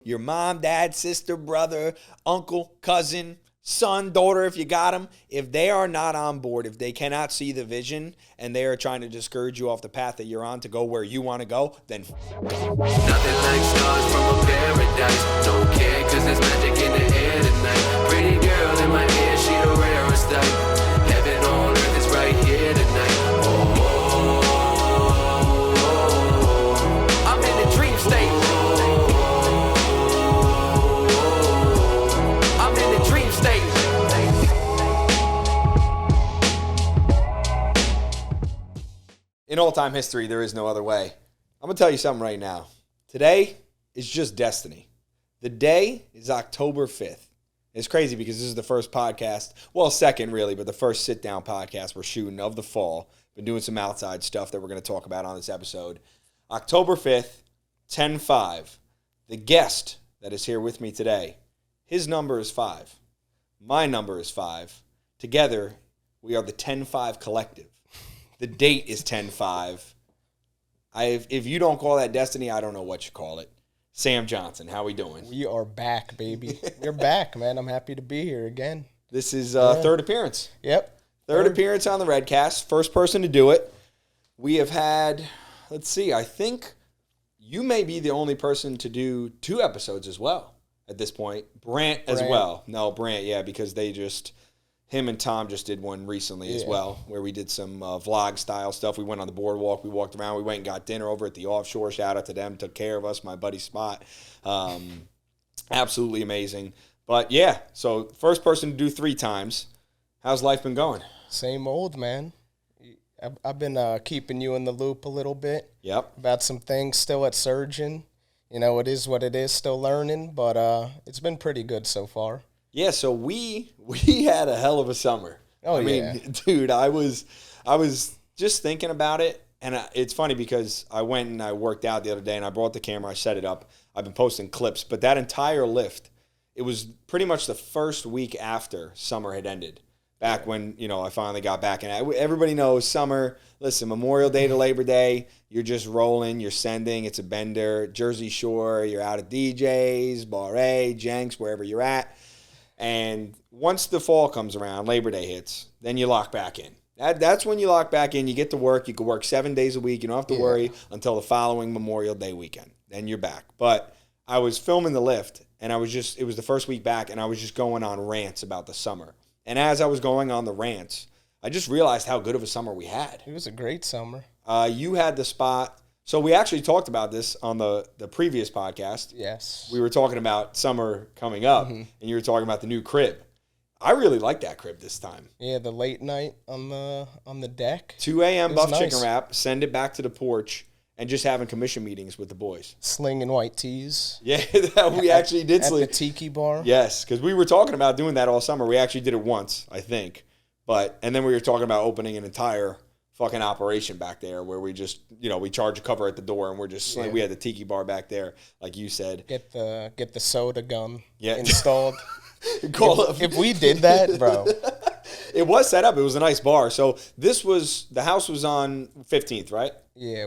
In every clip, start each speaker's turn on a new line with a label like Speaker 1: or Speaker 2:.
Speaker 1: Your mom, dad, sister, brother, uncle, cousin, son, daughter, if you got them, if they are not on board, if they cannot see the vision and they are trying to discourage you off the path that you're on to go where you want to go, then
Speaker 2: nothing like stars from a paradise. Don't care cause there's magic in the air tonight. Pretty girl in my ear, she the rarest type. Heaven on earth is right here tonight. I'm in the dream state. I'm in the dream state.
Speaker 1: in all-time history, there is no other way. I'm going to tell you something right now. Today is just destiny. The day is October 5th. It's crazy because this is the first podcast, well, second really, but the first sit-down podcast we're shooting of the fall. Been doing some outside stuff that we're going to talk about on this episode. October 5th, 10-5. The guest that is here with me today, his number is 5. My number is 5. Together, we are the 10-5 collective. The date is 10-5. If you don't call that destiny, I don't know what you call it. Sam Johnson, how we doing?
Speaker 3: We are back, baby. You're back, man. I'm happy to be here again.
Speaker 1: This is third appearance.
Speaker 3: Yep.
Speaker 1: Third appearance on the Reddcast. First person to do it. We have had, let's see, I think you may be the only person to do 2 episodes as well at this point. Brant as well. No, Brant, yeah, because him and Tom just did one recently as well, where we did some vlog style stuff. We went on the boardwalk, we walked around, we went and got dinner over at the offshore. Shout out to them, took care of us, my buddy Spot. Absolutely amazing. But yeah, so first person to do 3 times. How's life been going?
Speaker 3: Same old, man. I've been keeping you in the loop a little bit.
Speaker 1: Yep.
Speaker 3: About some things still at Surgeon. You know, it is what it is, still learning, but it's been pretty good so far.
Speaker 1: Yeah, so we had a hell of a summer. I mean, dude, I was just thinking about it, and it's funny because I went and I worked out the other day, and I brought the camera, I set it up. I've been posting clips, but that entire lift, it was pretty much the first week after summer had ended. Back when, I finally got back. And everybody knows summer, listen, Memorial Day to Labor Day, you're just rolling, you're sending, it's a bender. Jersey Shore, you're out at DJ's, Bar A, Jenks, wherever you're at. And once the fall comes around, Labor Day hits, then you lock back in. That's when you lock back in. You get to work. You can work 7 days a week. You don't have to worry until the following Memorial Day weekend. Then you're back. But I was filming the lift, and it was the first week back, and I was just going on rants about the summer. And as I was going on the rants, I just realized how good of a summer we had.
Speaker 3: It was a great summer.
Speaker 1: You had the spot. So we actually talked about this on the previous podcast.
Speaker 3: Yes.
Speaker 1: We were talking about summer coming up, and you were talking about the new crib. I really like that crib this time.
Speaker 3: Yeah, the late night on the deck.
Speaker 1: 2 a.m. buff chicken wrap, send it back to the porch, and just having commission meetings with the boys.
Speaker 3: Slinging white teas.
Speaker 1: Yeah, we actually did
Speaker 3: at the tiki bar.
Speaker 1: Yes, because we were talking about doing that all summer. We actually did it once, I think. And then we were talking about opening an entire fucking operation back there where we just, we charge a cover at the door and we're just, we had the tiki bar back there, like you said.
Speaker 3: Get the soda gun installed. If we did that, bro.
Speaker 1: It was set up. It was a nice bar. So the house was on 15th, right?
Speaker 3: Yeah,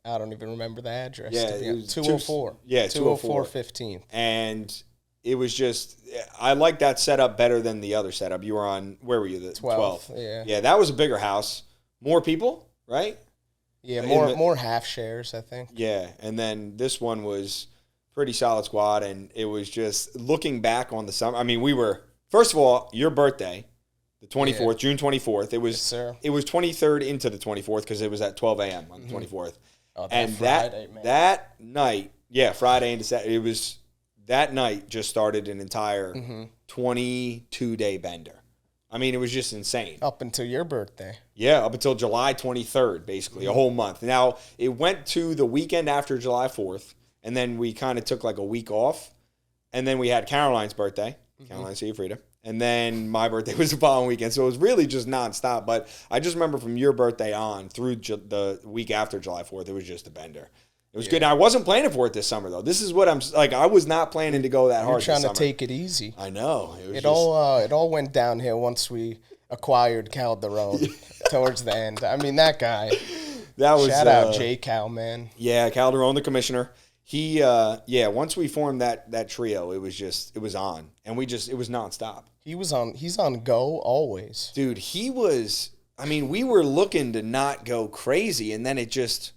Speaker 3: I don't even remember the address.
Speaker 1: Yeah, it was
Speaker 3: 204. 204 15th.
Speaker 1: And it was just, I like that setup better than the other setup. You were on, where were you? The 12th.
Speaker 3: Yeah.
Speaker 1: Yeah, that was a bigger house. More people, right?
Speaker 3: Yeah, more half shares, I think.
Speaker 1: Yeah, and then this one was pretty solid squad, and it was just looking back on the summer. I mean, we were, first of all, your birthday, the 24th, June 24th. It was It was 23rd into the 24th because it was at 12 a.m. on the 24th.
Speaker 3: Oh,
Speaker 1: and
Speaker 3: Friday, man.
Speaker 1: That night, Friday into Saturday, that night just started an entire 22-day bender. I mean, it was just insane.
Speaker 3: Up until your birthday.
Speaker 1: Yeah, up until July 23rd, basically, a whole month. Now, it went to the weekend after July 4th, and then we kind of took like a week off, and then we had Caroline's birthday. Caroline, see you, Frida. And then my birthday was the following weekend, so it was really just nonstop. But I just remember from your birthday on through the week after July 4th, it was just a bender. It was good. And I wasn't planning for it this summer, though. This is what I'm like. I was not planning to go that hard.
Speaker 3: You're trying to take it easy.
Speaker 1: I know.
Speaker 3: It all went downhill once we acquired Calderon towards the end. I mean, that guy.
Speaker 1: That was
Speaker 3: shout out J Cal, man.
Speaker 1: Yeah, Calderon, the commissioner. Once we formed that trio, it was on, and it was nonstop.
Speaker 3: He's on go always.
Speaker 1: Dude, we were looking to not go crazy, and then it just,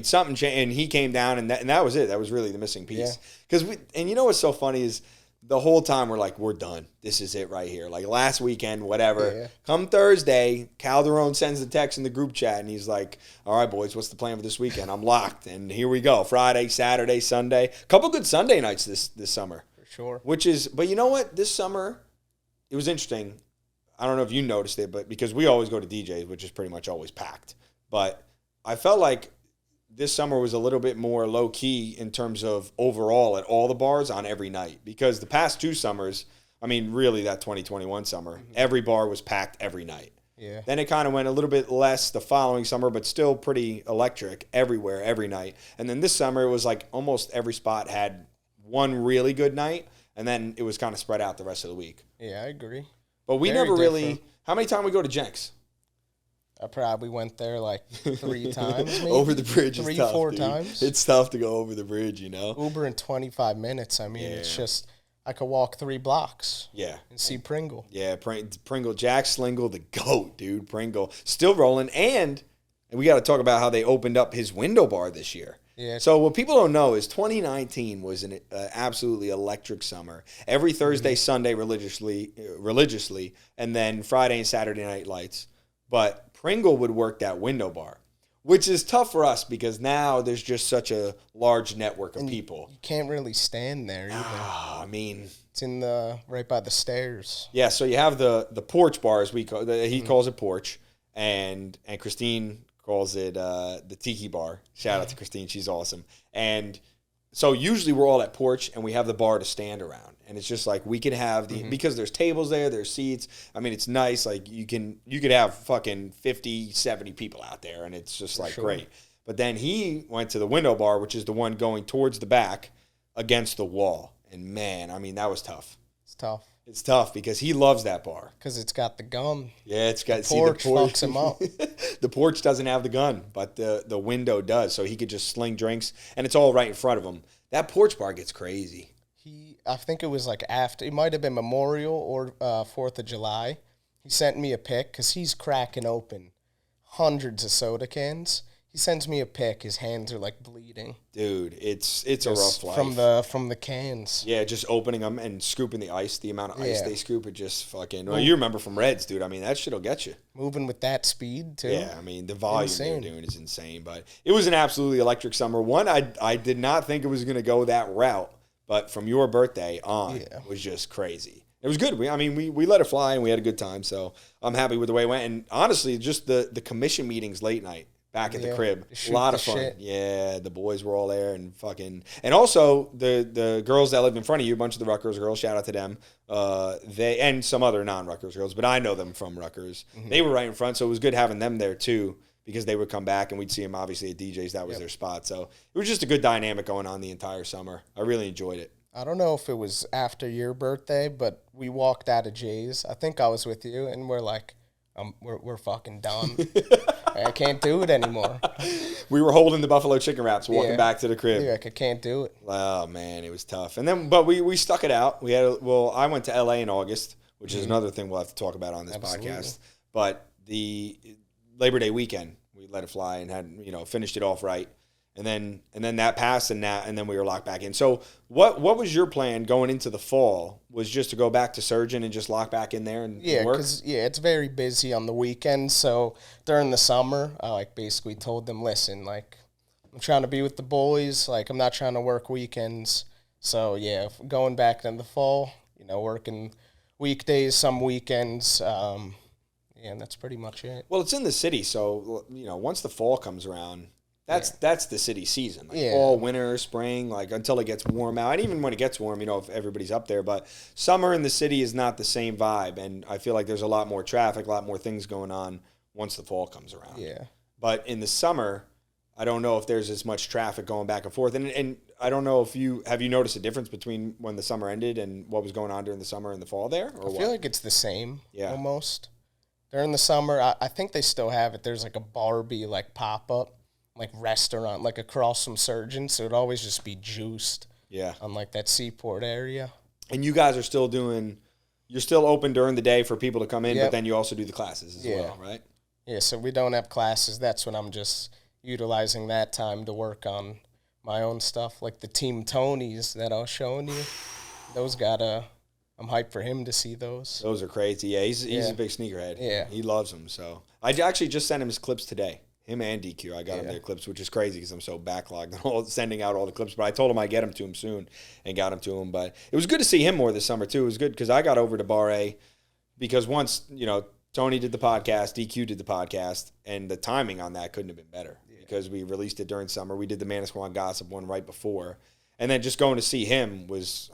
Speaker 1: something changed, and he came down, and that was it. That was really the missing piece. Because and you know what's so funny is the whole time we're like, we're done. This is it right here. Like last weekend, whatever. Yeah. Come Thursday, Calderon sends the text in the group chat, and he's like, all right, boys, what's the plan for this weekend? I'm locked, and here we go. Friday, Saturday, Sunday. A couple good Sunday nights this summer.
Speaker 3: For sure.
Speaker 1: But you know what? This summer, it was interesting. I don't know if you noticed it, but because we always go to DJs, which is pretty much always packed. But I felt like this summer was a little bit more low-key in terms of overall at all the bars on every night. Because the past 2 summers, really that 2021 summer, every bar was packed every night.
Speaker 3: Yeah.
Speaker 1: Then it kind of went a little bit less the following summer, but still pretty electric everywhere, every night. And then this summer, it was like almost every spot had one really good night, and then it was kind of spread out the rest of the week.
Speaker 3: Yeah, I agree.
Speaker 1: But we never really... How many times we go to Jenks?
Speaker 3: I probably went there like 3 times, maybe.
Speaker 1: Over the bridge is tough,
Speaker 3: 3-4
Speaker 1: dude.
Speaker 3: times.
Speaker 1: It's tough to go over the bridge, you know?
Speaker 3: Uber in 25 minutes. It's just, I could walk 3 blocks.
Speaker 1: Yeah.
Speaker 3: And see Pringle.
Speaker 1: Yeah, Pringle. Jack Slingle, the GOAT, dude. Pringle. Still rolling. And we got to talk about how they opened up his window bar this year.
Speaker 3: Yeah.
Speaker 1: So what people don't know is 2019 was an absolutely electric summer. Every Thursday, Sunday religiously, and then Friday and Saturday night lights. But Pringle would work that window bar, which is tough for us because now there's just such a large network of people.
Speaker 3: You can't really stand there either.
Speaker 1: It's
Speaker 3: in right by the stairs.
Speaker 1: Yeah, so you have the porch bar, as we call it. He calls it porch, and Christine calls it the tiki bar. Shout out to Christine, she's awesome. And so usually we're all at porch, and we have the bar to stand around. And it's just like we could have because there's tables there's seats. It's nice. Like you could have fucking 50, 70 people out there, and it's just like great. But then he went to the window bar, which is the one going towards the back against the wall. And man, that was tough. It's tough because he loves that bar.
Speaker 3: Because it's got the gun.
Speaker 1: Yeah, it's got
Speaker 3: the porch fucks him up.
Speaker 1: The porch doesn't have the gun, but the window does. So he could just sling drinks, and it's all right in front of him. That porch bar gets crazy.
Speaker 3: I think it was like after, it might have been Memorial or 4th of July. He sent me a pic because he's cracking open hundreds of soda cans. He sends me a pic. His hands are like bleeding.
Speaker 1: Dude, it's a rough life.
Speaker 3: From the cans.
Speaker 1: Yeah, just opening them and scooping the ice. The amount of ice they scoop, it just fucking... Well, you remember from Reds, dude. That shit'll get you.
Speaker 3: Moving with that speed, too.
Speaker 1: Yeah, the volume they're doing is insane. But it was an absolutely electric summer. One, I did not think it was going to go that route. But from your birthday on, it was just crazy. It was good. We let it fly, and we had a good time. So I'm happy with the way it went. And honestly, just the commission meetings late night back at the crib, a lot of fun. Shit. Yeah, the boys were all there and fucking. And also the girls that live in front of you, a bunch of the Rutgers girls. Shout out to them. They and some other non-Rutgers girls, but I know them from Rutgers. They were right in front, so it was good having them there too. Because they would come back and we'd see them obviously at DJs. That was their spot. So it was just a good dynamic going on the entire summer. I really enjoyed it.
Speaker 3: I don't know if it was after your birthday, but we walked out of Jay's. I think I was with you, and we're like, we're fucking done. I can't do it anymore.
Speaker 1: We were holding the buffalo chicken wraps, walking back to the crib.
Speaker 3: Yeah, I can't do it.
Speaker 1: Oh man, it was tough. And then, but we stuck it out. I went to LA in August, which is another thing we'll have to talk about on this podcast. But the Labor Day weekend, we let it fly and had finished it off right, and then that passed and then we were locked back in. So what was your plan going into the fall? Was just to go back to Surgeon and just lock back in there and work?
Speaker 3: Because it's very busy on the weekends. So during the summer, I basically told them, listen, I'm trying to be with the boys. I'm not trying to work weekends. So going back in the fall, working weekdays, some weekends. And that's pretty much it.
Speaker 1: Well, it's in the city, so once the fall comes around, that's the city season. Fall, winter, spring, until it gets warm out. And even when it gets warm, if everybody's up there. But summer in the city is not the same vibe, and I feel like there's a lot more traffic, a lot more things going on once the fall comes around.
Speaker 3: Yeah.
Speaker 1: But in the summer, I don't know if there's as much traffic going back and forth. And I don't know if you noticed a difference between when the summer ended and what was going on during the summer and the fall there? Or
Speaker 3: I feel like it's the same almost. During the summer, I think they still have it. There's a Barbie pop-up like restaurant, like across from Surgeon, so it'd always just be juiced.
Speaker 1: Yeah.
Speaker 3: On like that Seaport area.
Speaker 1: And you guys are still you're still open during the day for people to come in,
Speaker 3: Yep.
Speaker 1: but then you also do the classes as well, right?
Speaker 3: Yeah, so we don't have classes. That's when I'm just utilizing that time to work on my own stuff, like the Team Tonys that I was showing you. Those I'm hyped for him to see those.
Speaker 1: Those are crazy. Yeah, he's a big sneakerhead.
Speaker 3: Yeah.
Speaker 1: He loves them. So I actually just sent him his clips today. Him and DQ. I got him their clips, which is crazy because I'm so backlogged on sending out all the clips. But I told him I'd get them to him soon and got them to him. But it was good to see him more this summer, too. It was good because I got over to Bar A because once, Tony did the podcast, DQ did the podcast, and the timing on that couldn't have been better because we released it during summer. We did the Manasquan Gossip one right before. And then just going to see him was,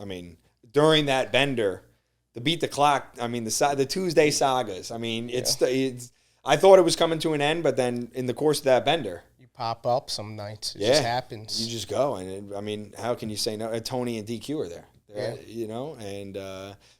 Speaker 1: during that bender, the Beat the Clock, the Tuesday sagas. It's I thought it was coming to an end, but then in the course of that bender,
Speaker 3: You pop up some nights. It just happens.
Speaker 1: You just go. And, how can you say no? Tony and DQ are there, and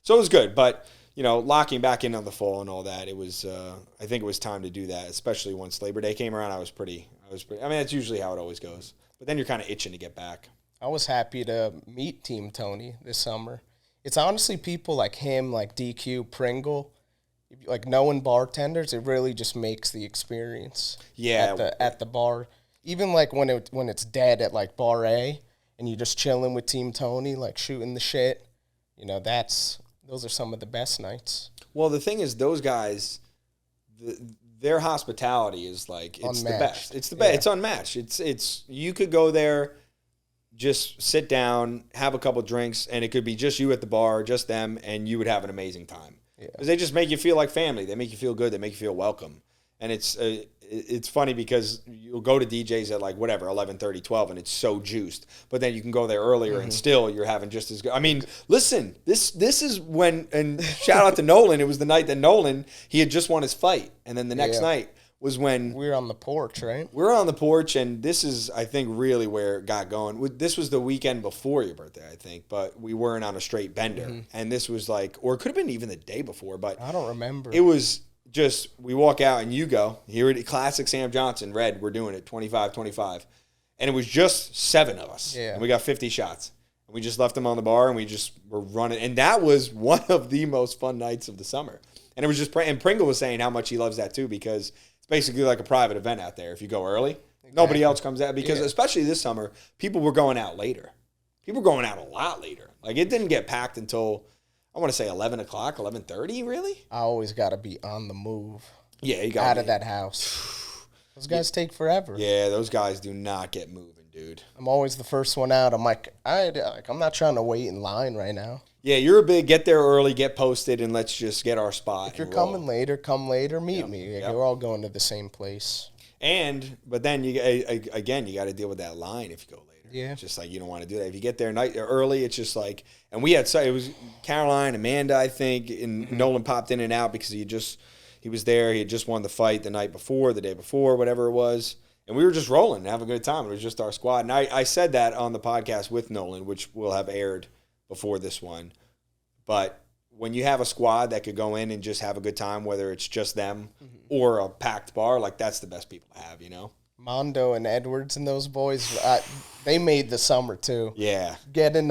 Speaker 1: so it was good. But, locking back in on the fall and all that, it was, I think it was time to do that, especially once Labor Day came around. I was pretty, that's usually how it always goes. But then you're kind of itching to get back.
Speaker 3: I was happy to meet Team Tony this summer. It's honestly people like him, like DQ, Pringle, like knowing bartenders, it really just makes the experience at the bar. Even like when it's dead at like Bar A and you're just chilling with Team Tony, like shooting the shit, those are some of the best nights.
Speaker 1: Well, the thing is, those guys, their hospitality is like it's
Speaker 3: unmatched.
Speaker 1: The best. It's the best. It's unmatched. It's you could go there, just sit down, have a couple drinks, and it could be just you at the bar, just them, and you would have an amazing time. Because they just make you feel like family. They make you feel good. They make you feel welcome. And it's funny because you'll go to DJs at like 11:30, 12, and it's so juiced. But then you can go there earlier and still you're having just as good. Listen, this is when, and shout out to Nolan. It was the night that Nolan, he had just won his fight. And then the next night was when
Speaker 3: we were on the porch, right?
Speaker 1: We were on the porch, and this is, I think, really where it got going. This was the weekend before your birthday, I think, but we weren't on a straight bender. And this was like, or it could have been even the day before, but
Speaker 3: I don't remember.
Speaker 1: It was just, we walk out and you go, here it is, classic Sam Johnson, Red, we're doing it, 25-25. And it was just 7 of us.
Speaker 3: Yeah.
Speaker 1: And we got 50 shots. And we just left them on the bar, and we just were running. And that was one of the most fun nights of the summer. And it was just, and Pringle was saying how much he loves that too, because it's basically like a private event out there. If you go early, nobody else comes out, because especially this summer, people were going out later. People were going out a lot later. Like, it didn't get packed until, I want to say 11 o'clock, 11:30, really?
Speaker 3: I always got to be on the move.
Speaker 1: Yeah, you got
Speaker 3: out of that house. Those guys take forever.
Speaker 1: Yeah, those guys do not get moving, dude.
Speaker 3: I'm always the first one out. I'm like, I'm not trying to wait in line right now.
Speaker 1: Yeah, you're a big get there early, get posted, and let's just get our spot.
Speaker 3: If you're coming later, come later, meet me. We're all going to the same place.
Speaker 1: But then you got to deal with that line if you go later.
Speaker 3: Yeah.
Speaker 1: It's just like, you don't want to do that. If you get there early, it's just like, and we had, it was Caroline, Amanda, I think, and Nolan popped in and out because he was there. He had just won the fight the night before, the day before, whatever it was. And we were just rolling and having a good time. It was just our squad. And I said that on the podcast with Nolan, which will have aired before this one. But when you have a squad that could go in and just have a good time, whether it's just them or a packed bar, like, that's the best people to have, you know?
Speaker 3: Mondo and Edwards and those boys, they made the summer too.
Speaker 1: Yeah.
Speaker 3: Getting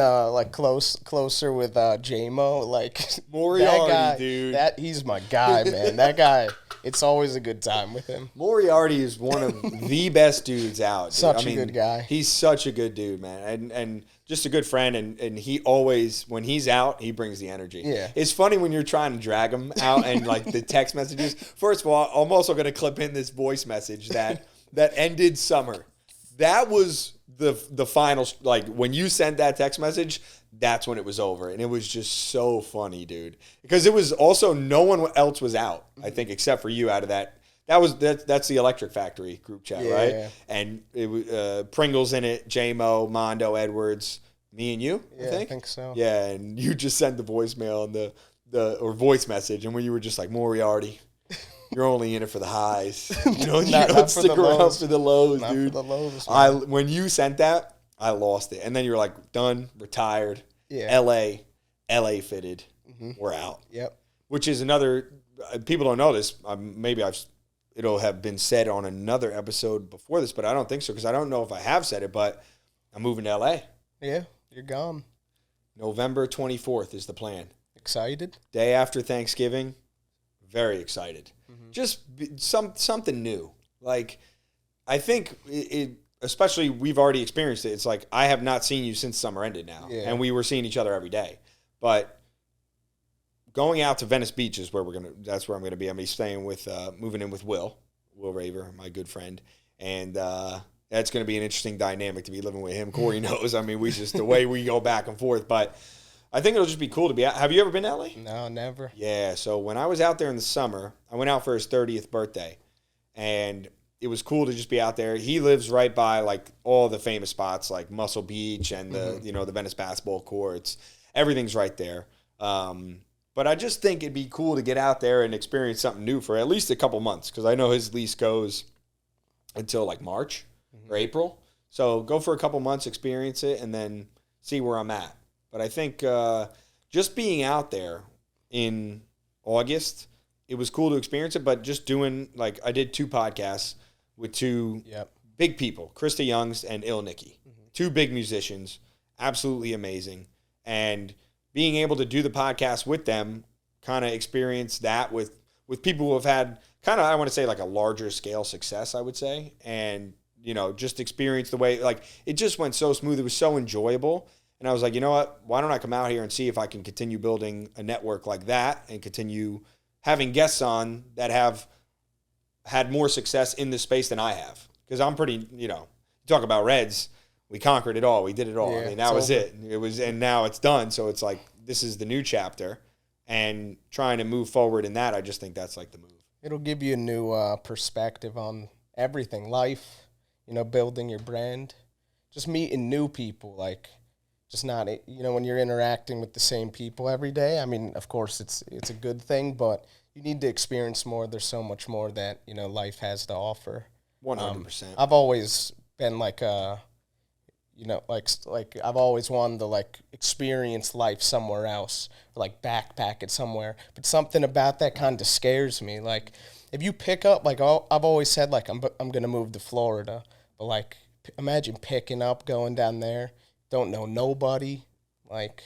Speaker 3: closer with J-Mo, like
Speaker 1: Moriarty,
Speaker 3: that guy,
Speaker 1: dude.
Speaker 3: He's my guy, man. That guy, it's always a good time with him.
Speaker 1: Moriarty is one of the best dudes out. Dude.
Speaker 3: Such a good guy.
Speaker 1: He's such a good dude, man, and just a good friend. And he always, when he's out, he brings the energy.
Speaker 3: Yeah.
Speaker 1: It's funny when you're trying to drag him out and like the text messages. First of all, I'm also going to clip in this voice message that ended summer. That was the final, like, when you sent that text message, that's when it was over. And it was just so funny, dude. Because it was also, no one else was out, I think, except for you out of that. That's the Electric Factory group chat, right?
Speaker 3: Yeah.
Speaker 1: And it was Pringle's in it, J-Mo, Mondo, Edwards, me and you,
Speaker 3: Yeah, I think so.
Speaker 1: Yeah, and you just sent the voicemail and or voice message, and when you were just like, Moriarty, you're only in it for the highs. You don't stick around for the lows,
Speaker 3: not
Speaker 1: dude.
Speaker 3: For the lows,
Speaker 1: when you sent that, I lost it. And then you were like, done, retired, LA fitted, we're out.
Speaker 3: Yep.
Speaker 1: Which is another, people don't know this, maybe I've it'll have been said on another episode before this, but I don't think so because I don't know if I have said it, but I'm moving to LA.
Speaker 3: Yeah, you're gone.
Speaker 1: November 24th is the plan.
Speaker 3: Excited?
Speaker 1: Day after Thanksgiving. Very excited. Just something new. Like, I think it especially we've already experienced it. It's like I have not seen you since summer ended now, and we were seeing each other every day. But going out to Venice Beach is where that's where I'm gonna be. I'm gonna be staying with moving in with Will Raver, my good friend, and that's gonna be an interesting dynamic to be living with him. Corey knows. I mean, the way we go back and forth, but I think it'll just be cool to be out. Have you ever been to LA?
Speaker 3: No, never.
Speaker 1: Yeah, so when I was out there in the summer, I went out for his 30th birthday, and it was cool to just be out there. He lives right by like all the famous spots like Muscle Beach and the Venice basketball courts. Everything's right there. But I just think it'd be cool to get out there and experience something new for at least a couple months because I know his lease goes until like March or April. So go for a couple months, experience it, and then see where I'm at. But I think just being out there in August, it was cool to experience it. But just doing, like, I did 2 podcasts with 2 big people, Krista Youngs and Il Nicky. 2 big musicians, absolutely amazing. And being able to do the podcast with them, kind of experience that with people who have had kind of, I want to say, like a larger scale success, I would say. And, just experience the way, like, it just went so smooth. It was so enjoyable. And I was like, you know what? Why don't I come out here and see if I can continue building a network like that and continue having guests on that have had more success in this space than I have? Because I'm pretty, talk about Reds, we conquered it all. We did it all.
Speaker 3: Yeah,
Speaker 1: I mean, that was it. And now it's done. So it's like, this is the new chapter. And trying to move forward in that, I just think that's like the move.
Speaker 3: It'll give you a new perspective on everything, life, building your brand, just meeting new people, like, just not, when you're interacting with the same people every day. I mean, of course, it's a good thing, but you need to experience more. There's so much more that, life has to offer.
Speaker 1: 100%.
Speaker 3: I've always been like I've always wanted to, like, experience life somewhere else, or, like, backpack it somewhere. But something about that kind of scares me. Like, if you pick up, like, I've always said, like, I'm going to move to Florida. But, like, imagine picking up, going down there. Don't know nobody. Like,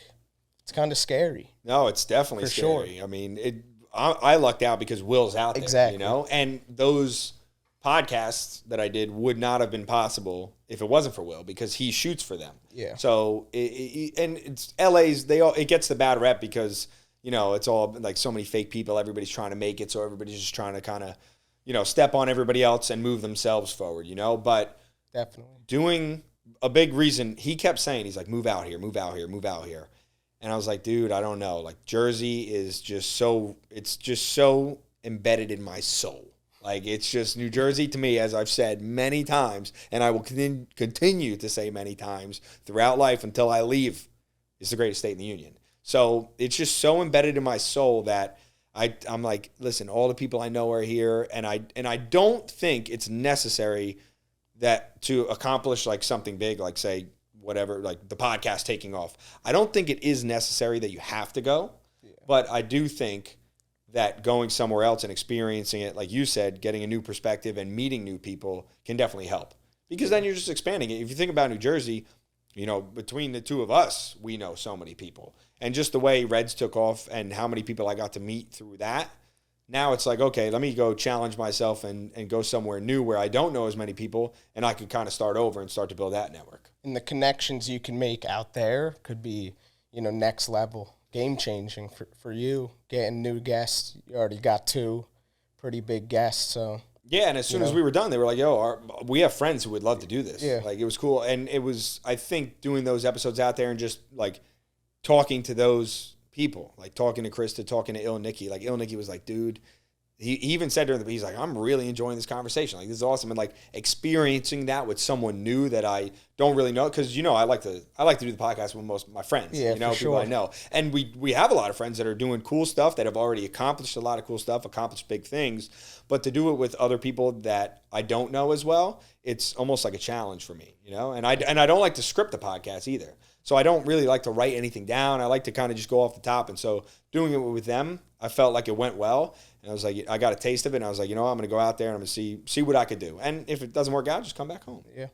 Speaker 3: it's kind of scary.
Speaker 1: No, it's definitely scary. Sure. I mean, I lucked out because Will's out there,
Speaker 3: exactly.
Speaker 1: And those podcasts that I did would not have been possible if it wasn't for Will because he shoots for them.
Speaker 3: Yeah.
Speaker 1: So, it's LA's, it gets the bad rep because, it's all like so many fake people. Everybody's trying to make it. So everybody's just trying to kind of, step on everybody else and move themselves forward, but
Speaker 3: definitely
Speaker 1: doing a big reason he kept saying, he's like, move out here, move out here, move out here. And I was like, dude, I don't know. Like, Jersey is it's just so embedded in my soul. Like, it's just New Jersey to me, as I've said many times, and I will continue to say many times throughout life until I leave, is the greatest state in the union. So it's just so embedded in my soul that I'm like, listen, all the people I know are here, and I don't think it's necessary that to accomplish like something big, like say whatever, like the podcast taking off. I don't think it is necessary that you have to go, but I do think that going somewhere else and experiencing it, like you said, getting a new perspective and meeting new people can definitely help because then you're just expanding it. If you think about New Jersey, between the 2 of us, we know so many people, and just the way Reds took off and how many people I got to meet through that. Now it's like, okay, let me go challenge myself and go somewhere new where I don't know as many people, and I can kind of start over and start to build that network.
Speaker 3: And the connections you can make out there could be, next level, game-changing for you, getting new guests. You already got 2 pretty big guests, so.
Speaker 1: Yeah, and as soon as we were done, they were like, yo, we have friends who would love to do this.
Speaker 3: Yeah.
Speaker 1: Like, it was cool. And it was, I think, doing those episodes out there and just, like, talking to those people, like talking to Krista, talking to Il Nicky. Like, Il Nicky was like, dude, he even said during he's like, I'm really enjoying this conversation. Like, this is awesome. And like experiencing that with someone new that I don't really know. Cause I like to do the podcast with most of my friends, people I know. And we have a lot of friends that are doing cool stuff that have already accomplished a lot of cool stuff, accomplished big things, but to do it with other people that I don't know as well, it's almost like a challenge for me, and I don't like to script the podcast either. So I don't really like to write anything down. I like to kind of just go off the top. And so doing it with them, I felt like it went well. And I was like, I got a taste of it. And I was like, I'm going to go out there and I'm going to see what I could do. And if it doesn't work out, just come back home.
Speaker 3: Yeah.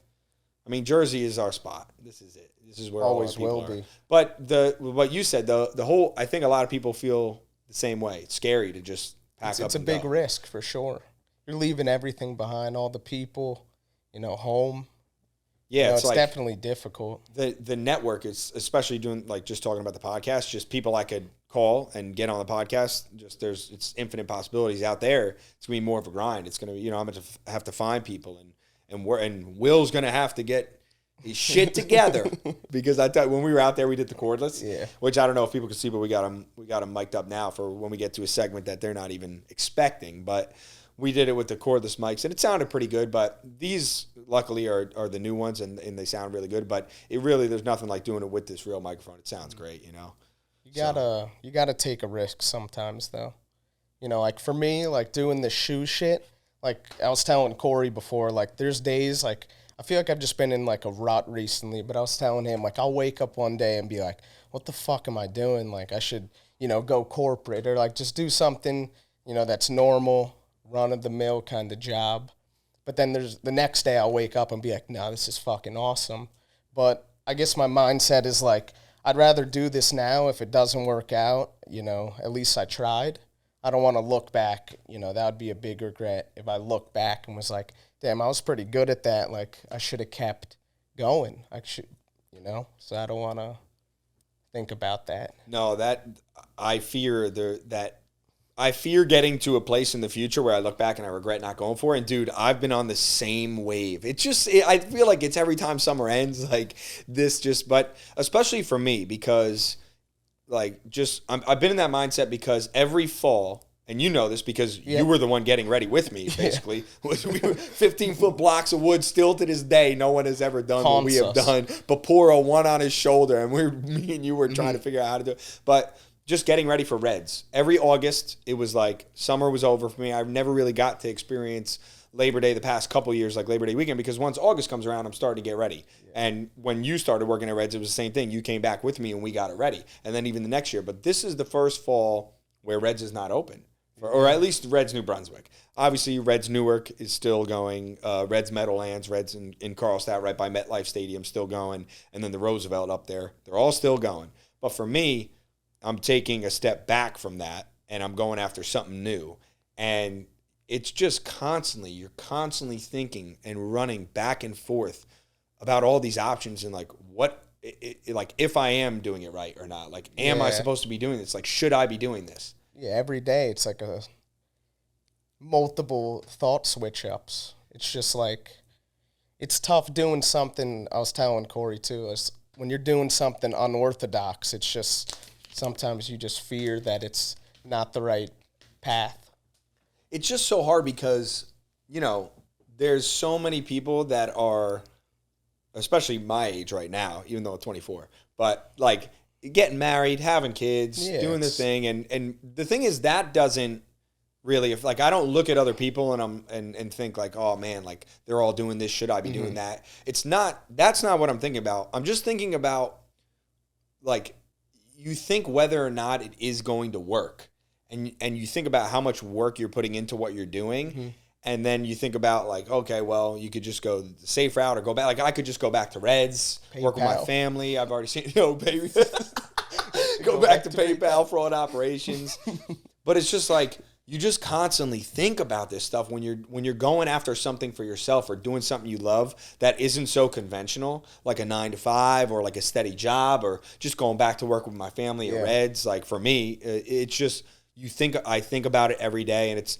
Speaker 1: I mean, Jersey is our spot. This is it. This is where
Speaker 3: always
Speaker 1: all our
Speaker 3: will
Speaker 1: people
Speaker 3: be.
Speaker 1: are. But what you said, the whole, I think a lot of people feel the same way. It's scary to just pack up.
Speaker 3: It's a big risk for sure. You're leaving everything behind, all the people, home.
Speaker 1: Yeah,
Speaker 3: it's
Speaker 1: like
Speaker 3: definitely difficult.
Speaker 1: The network is, especially doing like just talking about the podcast, just people I could call and get on the podcast. Just it's infinite possibilities out there. It's gonna be more of a grind. It's gonna be I'm gonna have to find people and Will's gonna have to get his shit together because I thought when we were out there we did the cordless, which I don't know if people can see, but we got them mic'd up now for when we get to a segment that they're not even expecting, but. We did it with the cordless mics, and it sounded pretty good, but these, luckily, are the new ones, and they sound really good, but there's nothing like doing it with this real microphone. It sounds great,
Speaker 3: You gotta take a risk sometimes, though. Like, for me, like, doing the shoe shit, like, I was telling Corey before, like, there's days, like, I feel like I've just been in, like, a rut recently, but I was telling him, like, I'll wake up one day and be like, what the fuck am I doing? Like, I should, go corporate, or, like, just do something, that's normal, run-of-the-mill kind of job. But then there's the next day I'll wake up and be like, no, this is fucking awesome. But I guess my mindset is like, I'd rather do this now. If it doesn't work out, at least I tried. I don't want to look back. That would be a big regret if I look back and was like, damn, I was pretty good at that. Like, I should have kept going. So I don't want to think about that.
Speaker 1: No, I fear I fear getting to a place in the future where I look back and I regret not going for it. And, dude, I've been on the same wave. I feel like it's every time summer ends, like but especially for me because, like, I've been in that mindset because every fall, and you know this because you were the one getting ready with me, basically. We were 15-foot blocks of wood still to this day. No one has ever done what we have done. But pour a one on his shoulder, and me and you were trying to figure out how to do it. But just getting ready for Reds. Every August, it was like summer was over for me. I've never really got to experience Labor Day the past couple years, like Labor Day weekend, because once August comes around, I'm starting to get ready. Yeah. And when you started working at Reds, it was the same thing. You came back with me and we got it ready. And then even the next year. But this is the first fall where Reds is not open, or at least Reds New Brunswick. Obviously, Reds Newark is still going. Reds Meadowlands, Reds in Carlstadt right by MetLife Stadium still going. And then the Roosevelt up there. They're all still going. But for me, I'm taking a step back from that, and I'm going after something new. And it's just you're constantly thinking and running back and forth about all these options and, like, like, if I am doing it right or not. Like, am I supposed to be doing this? Like, should I be doing this?
Speaker 3: Yeah, every day it's like a multiple thought switch-ups. It's just, like, it's tough doing something. I was telling Corey, too, when you're doing something unorthodox, it's just... Sometimes you just fear that it's not the right path.
Speaker 1: It's just so hard because, there's so many people that are, especially my age right now, even though I'm 24, but, like, getting married, having kids, doing the thing. And the thing is that doesn't really, I don't look at other people and think like, oh man, like they're all doing this. Should I be doing that? That's not what I'm thinking about. I'm just thinking about, like, you think whether or not it is going to work, and you think about how much work you're putting into what you're doing, and then you think about, like, okay, well, you could just go the safe route or go back. Like, I could just go back to Reds, work with my family. I've already seen, baby, go back to PayPal, fraud operations. But it's just like, you just constantly think about this stuff when you're going after something for yourself or doing something you love that isn't so conventional, like a 9-to-5 or like a steady job or just going back to work with my family at Reds. Like, for me, it's just, I think about it every day, and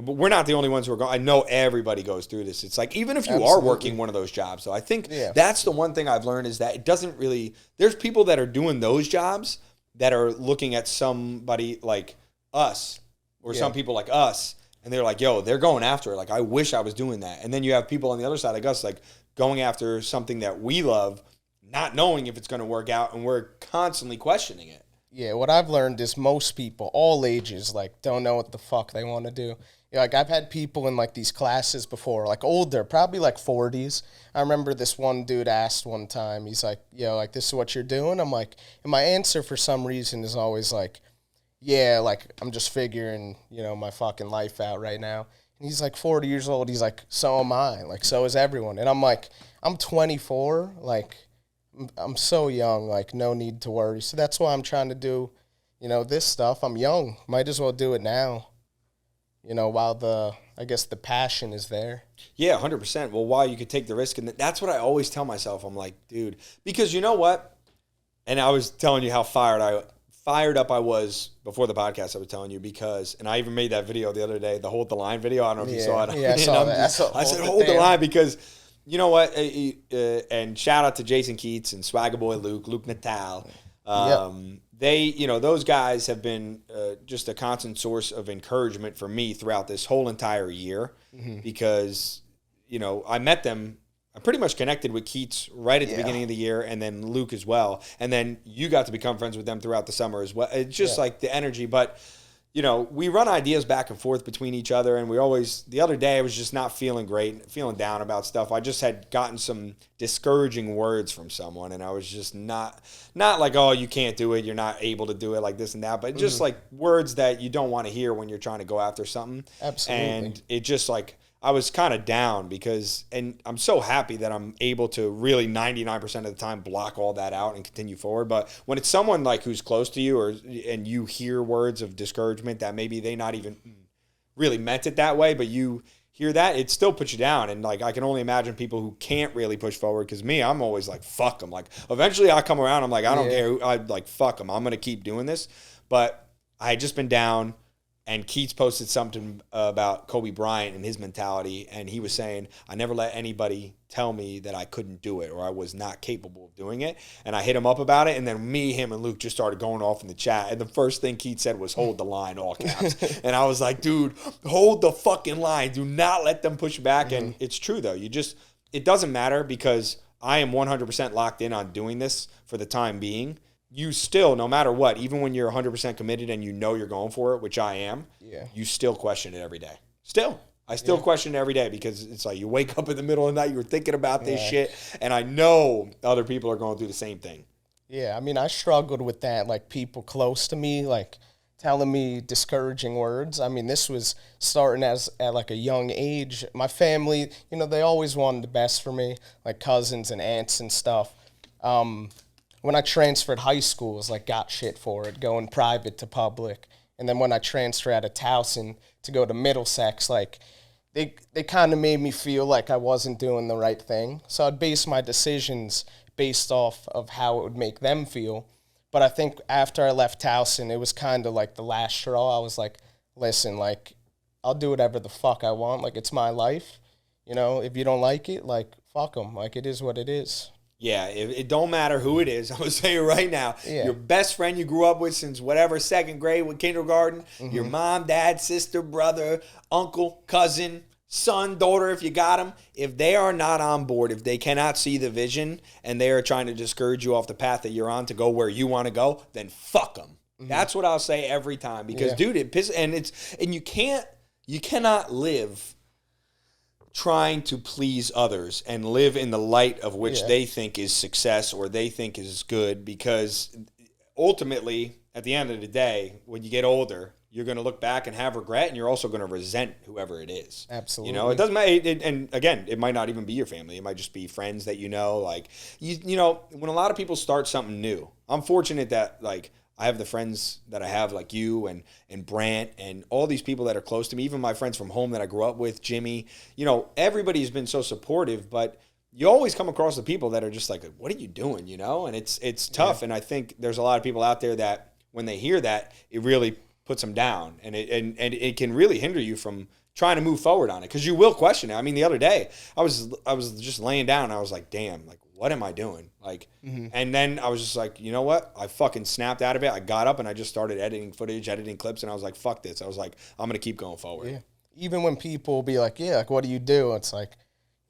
Speaker 1: but we're not the only ones who are going. I know everybody goes through this. It's like, even if you are working one of those jobs. So I think that's the one thing I've learned is that it doesn't really, there's people that are doing those jobs that are looking at somebody like us, or some people like us, and they're like, yo, they're going after it. Like, I wish I was doing that. And then you have people on the other side like us, like, going after something that we love, not knowing if it's going to work out, and we're constantly questioning it.
Speaker 3: Yeah, what I've learned is most people, all ages, like, don't know what the fuck they want to do. Yeah, like I've had people in like these classes before, like older, probably like 40s. I remember this one dude asked one time, he's like, yo, like this is what you're doing? I'm like, and my answer for some reason is always like, yeah, like I'm just figuring, my fucking life out right now. And he's like 40 years old. He's like, so am I. Like, so is everyone. And I'm like, I'm 24. Like, I'm so young. Like, no need to worry. So that's why I'm trying to do, this stuff. I'm young. Might as well do it now. While the passion is there.
Speaker 1: Yeah, 100%. Well, while you could take the risk. And that's what I always tell myself. I'm like, dude, because you know what? And I was telling you how fired up I was before the podcast. I was telling you because, and I even made that video the other day, the Hold the Line video. I don't know if you saw it.
Speaker 3: Yeah, I saw that.
Speaker 1: I said, hold the line because, you know what? And shout out to Jason Keats and Swagger Boy Luke Natal. They, those guys have been just a constant source of encouragement for me throughout this whole entire year because, I met them. I pretty much connected with Keats right at the beginning of the year and then Luke as well. And then you got to become friends with them throughout the summer as well. It's just like the energy. But, we run ideas back and forth between each other. And the other day I was just not feeling great, feeling down about stuff. I just had gotten some discouraging words from someone. And I was just not like, oh, you can't do it. You're not able to do it like this and that. But just like words that you don't want to hear when you're trying to go after something.
Speaker 3: Absolutely.
Speaker 1: And it just like, I was kind of down and I'm so happy that I'm able to really 99% of the time block all that out and continue forward. But when it's someone like who's close to you and you hear words of discouragement that maybe they not even really meant it that way, but you hear that, it still puts you down. And like, I can only imagine people who can't really push forward because me, I'm always like, fuck them. Like eventually I come around, I'm like, I don't care. I'm like, fuck them. I'm going to keep doing this. But I had just been down. And Keats posted something about Kobe Bryant and his mentality, and he was saying, I never let anybody tell me that I couldn't do it or I was not capable of doing it. And I hit him up about it, and then me, him, and Luke just started going off in the chat. And the first thing Keats said was, hold the line, all caps. And I was like, dude, hold the fucking line. Do not let them push back. And it's true, though. It doesn't matter because I am 100% locked in on doing this for the time being. You still, no matter what, even when you're 100% committed and you're going for it, which I am, you still question it every day. I still question it every day because it's like you wake up in the middle of the night, you're thinking about this shit, and I know other people are going through the same thing.
Speaker 3: Yeah, I mean, I struggled with that, like people close to me, like telling me discouraging words. I mean, this was starting at like a young age. My family, they always wanted the best for me, like cousins and aunts and stuff. When I transferred high schools, like got shit for it, going private to public. And then when I transferred out of Towson to go to Middlesex, like they kind of made me feel like I wasn't doing the right thing. So I'd base my decisions based off of how it would make them feel. But I think after I left Towson, it was kind of like the last straw. I was like, listen, like I'll do whatever the fuck I want. Like it's my life. If you don't like it, like fuck them. Like it is what it is.
Speaker 1: Yeah, it don't matter who it is. I'm going to say it right now. Yeah. Your best friend you grew up with since whatever, second grade with kindergarten, your mom, dad, sister, brother, uncle, cousin, son, daughter, if you got them, if they are not on board, if they cannot see the vision and they are trying to discourage you off the path that you're on to go where you want to go, then fuck them. That's what I'll say every time because, dude, it pisses. And you cannot live trying to please others and live in the light of which they think is success or they think is good because ultimately, at the end of the day, when you get older, you're going to look back and have regret and you're also going to resent whoever it is.
Speaker 3: Absolutely.
Speaker 1: It doesn't matter. And again, it might not even be your family. It might just be friends that like, when a lot of people start something new, I'm fortunate that like, I have the friends that I have like you and Brant and all these people that are close to me, even my friends from home that I grew up with, Jimmy, everybody's been so supportive, but you always come across the people that are just like, what are you doing? And it's tough. And I think there's a lot of people out there that when they hear that, it really puts them down and it can really hinder you from trying to move forward on it. Cause you will question it. I mean, the other day I was just laying down and I was like, damn, like, what am I doing? Like, and then I was just like, you know what? I fucking snapped out of it. I got up and I just started editing footage, editing clips. And I was like, fuck this. I was like, I'm going to keep going forward.
Speaker 3: Yeah. Even when people be like, yeah, like, what do you do? It's like,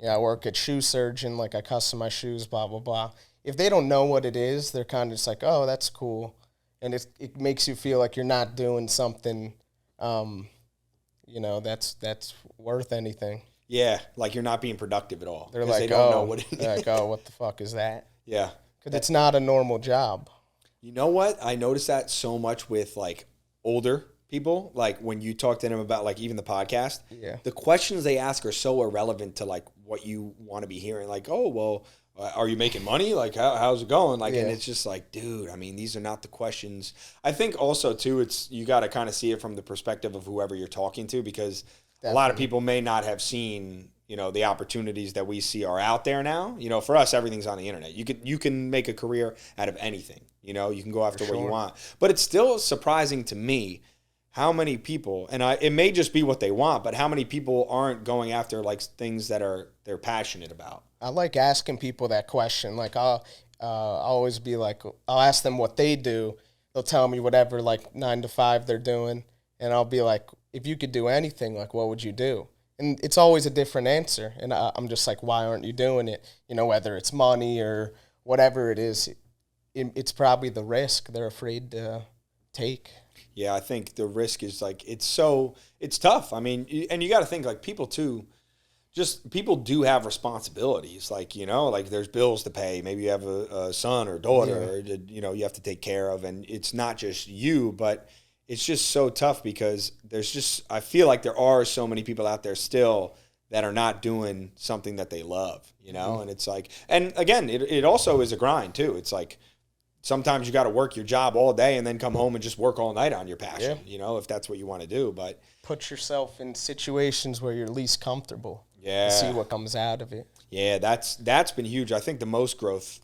Speaker 3: I work at shoe surgeon. Like I custom my shoes, blah, blah, blah. If they don't know what it is, they're kind of just like, oh, that's cool. And it makes you feel like you're not doing something, you know, that's worth anything.
Speaker 1: Yeah, like you're not being productive at all.
Speaker 3: They're like,
Speaker 1: they don't know what
Speaker 3: they're like, oh, what the fuck is that?
Speaker 1: Yeah.
Speaker 3: Because it's not a normal job.
Speaker 1: You know what? I noticed that so much with like older people. Like when you talk to them about like even the podcast, the questions they ask are so irrelevant to like what you want to be hearing. Like, oh, well, are you making money? Like, how's it going? Like, and it's just like, dude, I mean, these are not the questions. I think also too, you got to kind of see it from the perspective of whoever you're talking to, because a lot of people may not have seen, you know, the opportunities that we see are out there now. You know, for us, everything's on the internet. You can make a career out of anything. You know, you can go after what you want. But it's still surprising to me how many people, and it may just be what they want, but how many people aren't going after like things that they're passionate about.
Speaker 3: I like asking people that question. Like I'll always be like, I'll ask them what they do. They'll tell me whatever like 9 to 5 they're doing, and I'll be like, if you could do anything, like what would you do? And it's always a different answer. And I'm just like, why aren't you doing it? You know, whether it's money or whatever it is, it's probably the risk they're afraid to take.
Speaker 1: Yeah, I think the risk is like, it's tough. I mean, and you got to think like people too, people do have responsibilities. Like, you know, like there's bills to pay. Maybe you have a son or daughter, or, you know, you have to take care of. And it's not just you, but it's just so tough because I feel like there are so many people out there still that are not doing something that they love, you know? And it's like, and again, it also is a grind too. It's like, sometimes you got to work your job all day and then come home and just work all night on your passion, you know, if that's what you want to do. But
Speaker 3: put yourself in situations where you're least comfortable.
Speaker 1: Yeah.
Speaker 3: See what comes out of it. Yeah,
Speaker 1: that's been huge. I think the most growth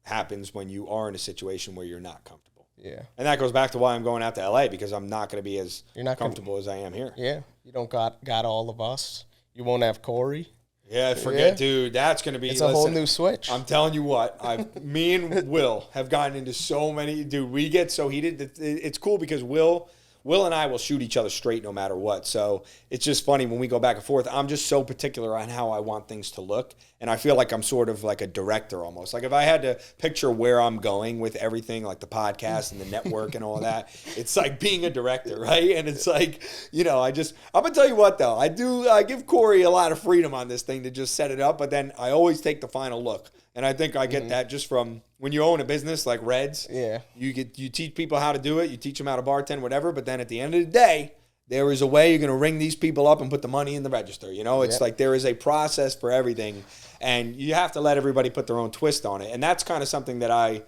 Speaker 1: happens when you are in a situation where you're not comfortable.
Speaker 3: Yeah.
Speaker 1: And that goes back to why I'm going out to LA, because I'm not going to be as comfortable as I am here.
Speaker 3: Yeah. You don't got all of us. You won't have Corey.
Speaker 1: Yeah, dude. That's going to be...
Speaker 3: It's a whole new switch.
Speaker 1: I'm telling you what. Me and Will have gotten into so many... Dude, we get so heated. It's cool because Will and I will shoot each other straight no matter what. So it's just funny when we go back and forth. I'm just so particular on how I want things to look. And I feel like I'm sort of like a director almost. Like if I had to picture where I'm going with everything, like the podcast and the network and all that, it's like being a director, right? And it's like, you know, I'm going to tell you what though. I give Corey a lot of freedom on this thing to just set it up, but then I always take the final look. And I think I get that just from when you own a business like Reds. Yeah. You teach people how to do it. You teach them how to bartend, whatever. But then at the end of the day, there is a way you're going to ring these people up and put the money in the register. You know, it's like there is a process for everything. And you have to let everybody put their own twist on it. And that's kind of something that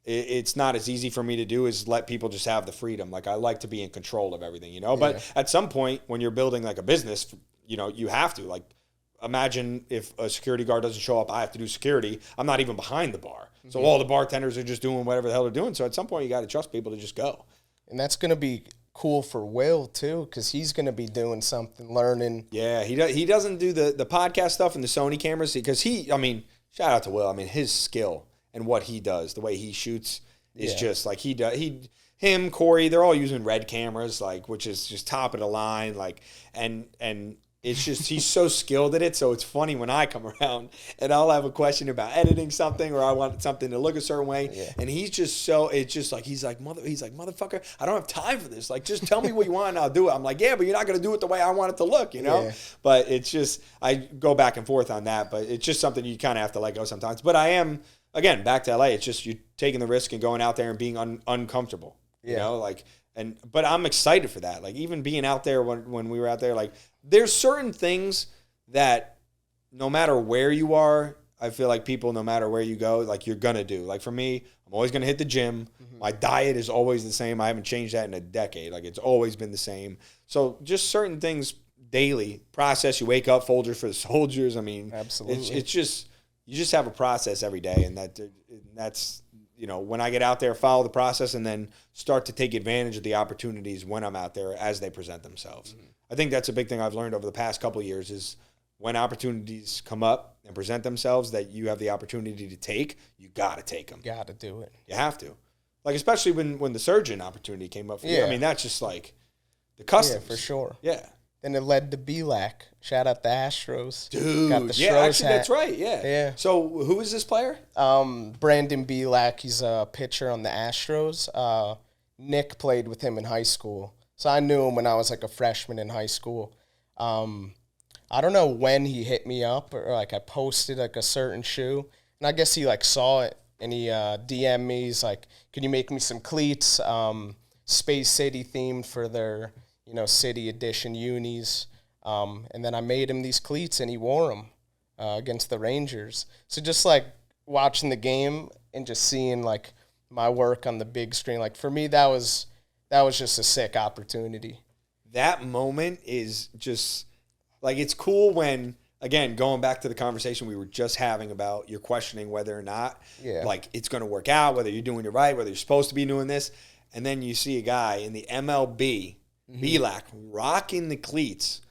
Speaker 1: it's not as easy for me to do is let people just have the freedom. Like I like to be in control of everything, you know. But at some point when you're building like a business, you know, you have to like. Imagine if a security guard doesn't show up, I have to do security. I'm not even behind the bar. So all the bartenders are just doing whatever the hell they're doing. So at some point, you got to trust people to just go.
Speaker 3: And that's going to be cool for Will, too, because he's going to be doing something, learning.
Speaker 1: Yeah, he doesn't do the podcast stuff and the Sony cameras because shout out to Will. I mean, his skill and what he does, the way he shoots is just like him, Corey, they're all using Red cameras, like, which is just top of the line. Like, and it's just, he's so skilled at it. So it's funny when I come around and I'll have a question about editing something or I want something to look a certain way. Yeah. And he's just it's just like, he's like, motherfucker, I don't have time for this. Like, just tell me what you want and I'll do it. I'm like, yeah, but you're not going to do it the way I want it to look, you know? Yeah. But it's just, I go back and forth on that, but it's just something you kind of have to let go sometimes. But I am, again, back to LA. It's just you taking the risk and going out there and being uncomfortable, you know, like, but I'm excited for that. Like even being out there when we were out there, like there's certain things that no matter where you are, I feel like people, no matter where you go, like you're going to do. Like for me, I'm always going to hit the gym. Mm-hmm. My diet is always the same. I haven't changed that in a decade. Like it's always been the same. So just certain things daily process. You wake up, Folgers for the soldiers. I mean, absolutely. It's just, you just have a process every day. And that's, you know, when I get out there, follow the process and then start to take advantage of the opportunities when I'm out there as they present themselves. Mm-hmm. I think that's a big thing I've learned over the past couple of years is when opportunities come up and present themselves that you have the opportunity to take, you got to take them.
Speaker 3: Got to do it.
Speaker 1: You have to. Like, especially when the surgeon opportunity came up for you. I mean, that's just like the customs.
Speaker 3: Yeah, for sure.
Speaker 1: Yeah.
Speaker 3: Then it led to BLAC. Shout out the Astros.
Speaker 1: Dude, got the Astros hat. That's right, yeah. So who is this player?
Speaker 3: Brandon BLAC. He's a pitcher on the Astros. Nick played with him in high school. So I knew him when I was like a freshman in high school. I don't know when he hit me up, or like I posted like a certain shoe, and I guess he like saw it and he DM'd me. He's like, "Can you make me some cleats, Space City themed for their city edition unis?" And then I made him these cleats, and he wore them against the Rangers. So just like watching the game and just seeing like my work on the big screen, like for me that was just a sick opportunity.
Speaker 1: That moment is just like, it's cool when, again, going back to the conversation we were just having about you're questioning whether or not like it's going to work out, whether you're doing it right, whether you're supposed to be doing this, and then you see a guy in the MLB, Belak, rocking the cleats,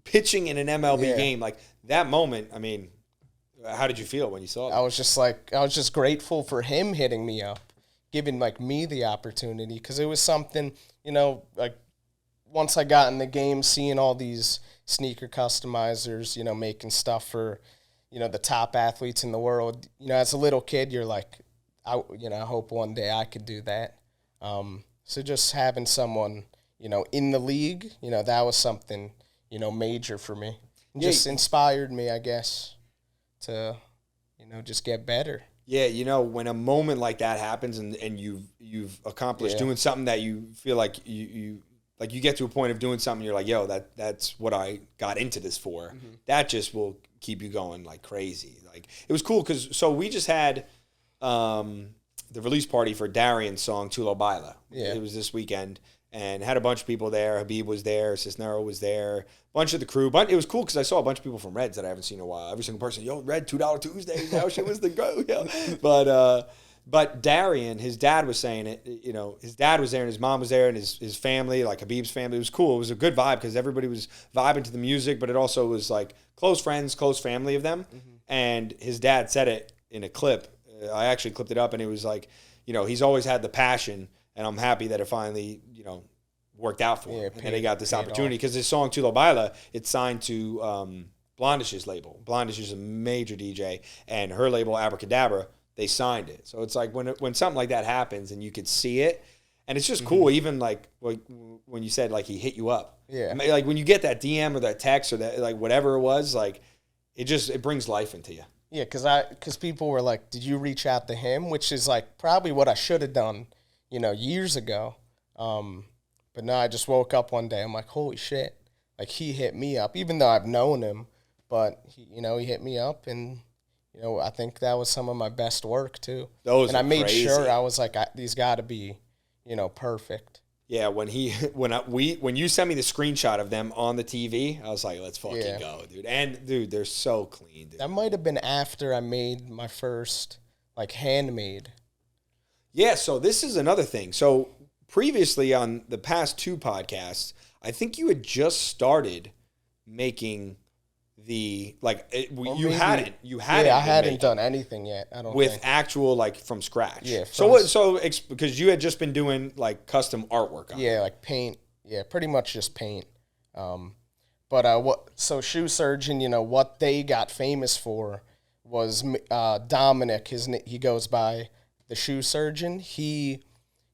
Speaker 1: pitching in an MLB game. Like that moment, I mean, how did you feel when you saw that?
Speaker 3: I was just grateful for him hitting me up, giving like me the opportunity, because it was something, like once I got in the game, seeing all these sneaker customizers, making stuff for, the top athletes in the world. As a little kid, you're like, I hope one day I could do that. So just having someone, in the league, that was something, major for me. Just inspired me, I guess, to, just get better.
Speaker 1: Yeah, when a moment like that happens and you've accomplished doing something that you feel like you get to a point of doing something, you're like, yo, that's what I got into this for. That just will keep you going like crazy. Like it was cool because we just had the release party for Darian's song Tulo Baila. Yeah. It was this weekend and had a bunch of people there. Habib was there, Cisnero was there, a bunch of the crew. But it was cool because I saw a bunch of people from Reds that I haven't seen in a while. Every single person, yo, Red $2 Tuesdays, that shit was the go. Yo. But Darian, his dad was saying it, his dad was there and his mom was there and his family, like Habib's family. It was cool. It was a good vibe because everybody was vibing to the music, but it also was like close friends, close family of them. And his dad said it in a clip. I actually clipped it up and it was like, he's always had the passion and I'm happy that it finally, worked out for him. And they got this opportunity because his song Tulo Baila, it's signed to Blondish's label. Blondish is a major DJ and her label Abracadabra, they signed it. So it's like when something like that happens and you could see it, and it's just cool. Even like when you said like he hit you up, like when you get that DM or that text or that like whatever it was, like it brings life into you.
Speaker 3: Yeah, because people were like, "Did you reach out to him?" Which is like probably what I should have done, years ago. But no, I just woke up one day. I'm like, "Holy shit!" Like he hit me up, even though I've known him, but he hit me up and. I think that was some of my best work too.
Speaker 1: And
Speaker 3: I made
Speaker 1: crazy.
Speaker 3: sure I was like, these got to be, perfect.
Speaker 1: Yeah, when you sent me the screenshot of them on the TV, I was like, let's fucking go, dude. And dude, they're so clean, dude.
Speaker 3: That might have been after I made my first like handmade.
Speaker 1: Yeah, so this is another thing. So previously on the past two podcasts, I think you had just started making you hadn't
Speaker 3: I hadn't done anything yet. I don't
Speaker 1: with
Speaker 3: think.
Speaker 1: actual like from scratch.
Speaker 3: Yeah.
Speaker 1: Because you had just been doing like custom artwork on it.
Speaker 3: Like paint. Yeah, pretty much just paint. So Shoe Surgeon, what they got famous for was Dominic. He goes by the Shoe Surgeon. He,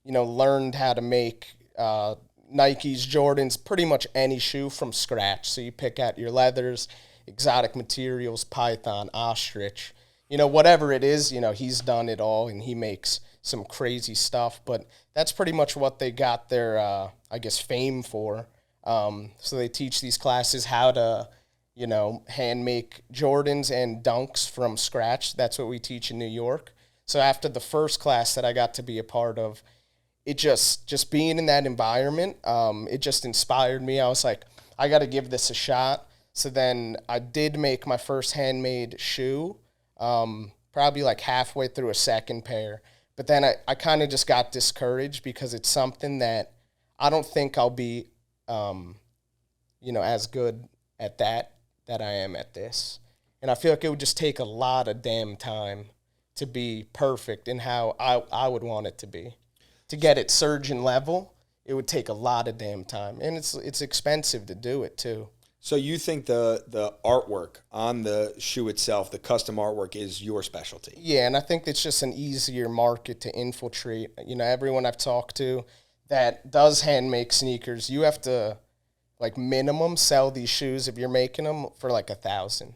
Speaker 3: learned how to make Nikes, Jordans, pretty much any shoe from scratch. So you pick out your leathers, exotic materials, python, ostrich, whatever it is, he's done it all and he makes some crazy stuff. But that's pretty much what they got their, fame for. So they teach these classes how to, hand make Jordans and Dunks from scratch. That's what we teach in New York. So after the first class that I got to be a part of, it just being in that environment, it just inspired me. I was like, I got to give this a shot. So then I did make my first handmade shoe, probably like halfway through a second pair. But then I kind of just got discouraged because it's something that I don't think I'll be, as good at that I am at this. And I feel like it would just take a lot of damn time to be perfect in how I would want it to be. To get it surgeon level, it would take a lot of damn time. And it's expensive to do it too.
Speaker 1: So you think the artwork on the shoe itself, the custom artwork, is your specialty?
Speaker 3: Yeah, and I think it's just an easier market to infiltrate. Everyone I've talked to, that does hand make sneakers, you have to like minimum sell these shoes if you're making them for like 1,000.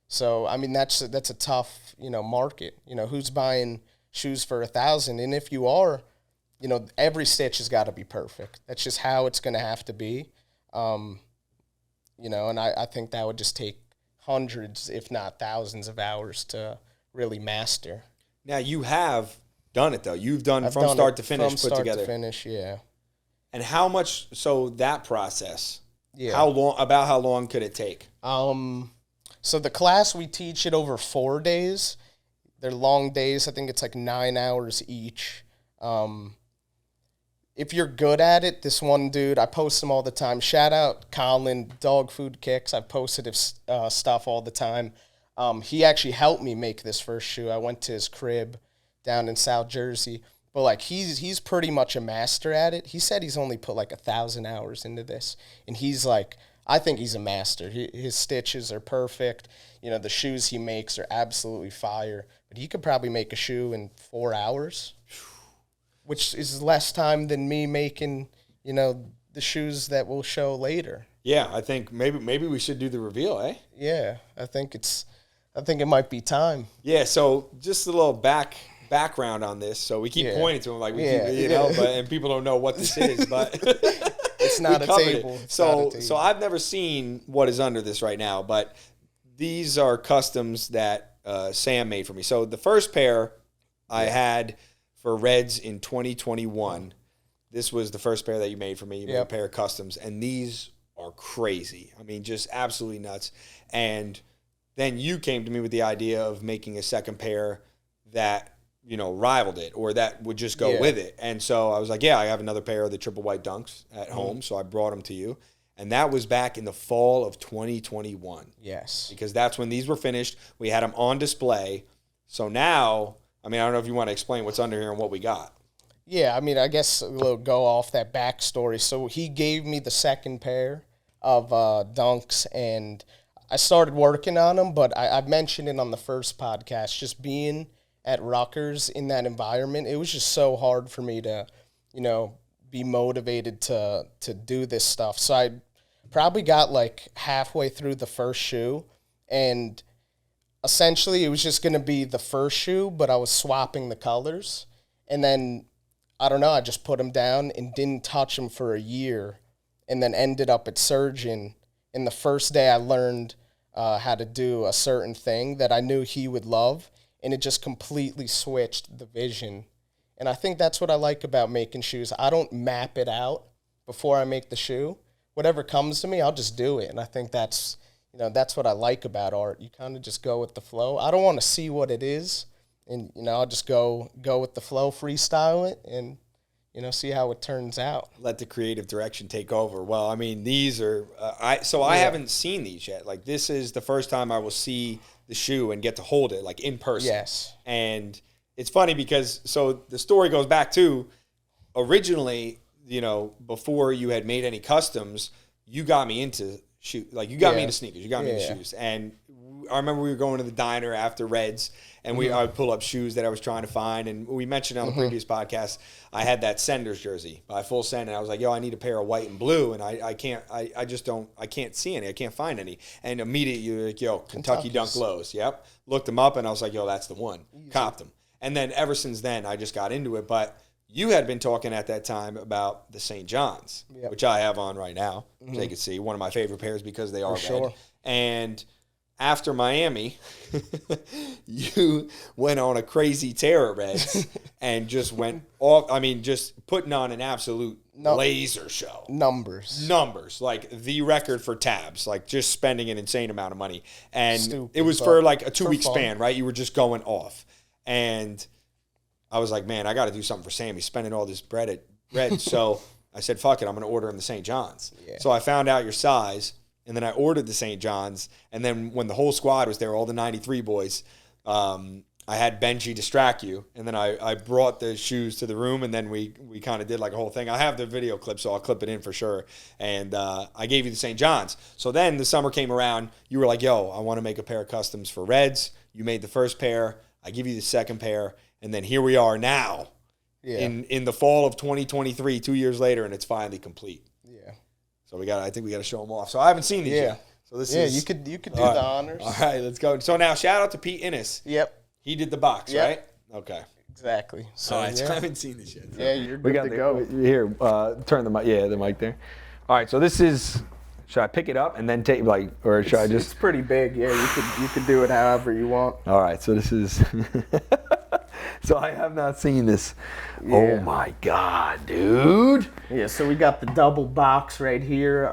Speaker 3: So I mean that's a tough market. Who's buying shoes for 1,000? And if you are, every stitch has got to be perfect. That's just how it's going to have to be. And I think that would just take hundreds, if not thousands, of hours to really master.
Speaker 1: Now you have done it though. You've done from start to finish, put together. From start to
Speaker 3: finish, yeah.
Speaker 1: And how much? So that process.
Speaker 3: Yeah.
Speaker 1: How long could it take?
Speaker 3: So the class we teach it over 4 days. They're long days. I think it's like 9 hours each. If you're good at it, this one dude, I post him all the time. Shout out Colin, Dog Food Kicks. I've posted his stuff all the time. He actually helped me make this first shoe. I went to his crib down in South Jersey. But like he's pretty much a master at it. He said he's only put like 1,000 hours into this. And he's like, I think he's a master. His stitches are perfect. The shoes he makes are absolutely fire. But he could probably make a shoe in 4 hours, which is less time than me making, the shoes that we'll show later.
Speaker 1: Yeah, I think maybe we should do the reveal, eh?
Speaker 3: Yeah, I think it might be time.
Speaker 1: Yeah, so just a little background on this. So we keep pointing to him like we keep, and people don't know what this is, but
Speaker 3: it's not a table.
Speaker 1: So I've never seen what is under this right now, but these are customs that Sam made for me. So the first pair I had for Reds in 2021. This was the first pair that you made for me. You made a pair of customs, and these are crazy. I mean, just absolutely nuts. And then you came to me with the idea of making a second pair that rivaled it or that would just go with it. And so I was like, I have another pair of the triple white dunks at home. So I brought them to you. And that was back in the fall of 2021.
Speaker 3: Yes.
Speaker 1: Because that's when these were finished. We had them on display. So now, I don't know if you want to explain what's under here and what we got.
Speaker 3: Yeah, I guess we'll go off that backstory. So he gave me the second pair of dunks, and I started working on them, but I mentioned it on the first podcast, just being at Rutgers in that environment, it was just so hard for me to, be motivated to do this stuff. So I probably got like halfway through the first shoe, and essentially it was just going to be the first shoe, but I was swapping the colors. And then, I don't know, I just put them down and didn't touch them for a year, and then ended up at Surgeon. And the first day I learned how to do a certain thing that I knew he would love. And it just completely switched the vision. And I think that's what I like about making shoes. I don't map it out before I make the shoe. Whatever comes to me, I'll just do it. And I think that's what I like about art. You kind of just go with the flow. I don't want to see what it is. And, I'll just go with the flow, freestyle it, and, see how it turns out.
Speaker 1: Let the creative direction take over. Well, these are, I haven't seen these yet. Like, this is the first time I will see the shoe and get to hold it, like, in person.
Speaker 3: Yes.
Speaker 1: And it's funny because, so the story goes back to, originally, before you had made any customs, you got me into me into sneakers. You got me into shoes. And I remember we were going to the diner after Reds, and I would pull up shoes that I was trying to find. And we mentioned on the previous podcast, I had that Senders jersey by Full Send, and I was like, I need a pair of white and blue, and I can't see any. I can't find any. And immediately you're like, Kentucky Dunk Lows. Yep. Looked them up, and I was like, that's the one. Easy. Copped them. And then ever since then, I just got into it. But you had been talking at that time about the St. John's, which I have on right now, as you can see. One of my favorite pairs because they are red. Sure. And after Miami, you went on a crazy tear at Reds and just went off. Just putting on an absolute laser show. Numbers. Like the record for tabs, like just spending an insane amount of money. And it was for like a 2-week span, right? You were just going off. And I was like, man, I got to do something for Sam. He's spending all this bread at Reds. So I said, fuck it, I'm going to order him the St. John's. Yeah. So I found out your size. And then I ordered the St. John's. And then when the whole squad was there, all the 93 boys, I had Benji distract you. And then I brought the shoes to the room, and then we kind of did like a whole thing. I have the video clip, so I'll clip it in for sure. And I gave you the St. John's. So then the summer came around. You were like, I want to make a pair of customs for Reds. You made the first pair. I give you the second pair. And then here we are now in the fall of 2023, 2 years later, and it's finally complete.
Speaker 3: Yeah.
Speaker 1: So I think we got to show them off. So I haven't seen these yet. So this is
Speaker 3: you could do the honors.
Speaker 1: All right, let's go. So now shout out to Pete Innes.
Speaker 3: Yep.
Speaker 1: He did the box, right? Okay.
Speaker 3: Exactly. So
Speaker 1: all right, I haven't seen this yet. So.
Speaker 3: Yeah, you're good to go.
Speaker 1: Here, turn the mic. Yeah, the mic there. All right, so this is. Should I pick it up and then take or should I just?
Speaker 3: It's pretty big. Yeah, you could do it however you want.
Speaker 1: All right, so this is. So I have not seen this. Yeah. Oh my God, dude.
Speaker 3: Yeah, so we got the double box right here.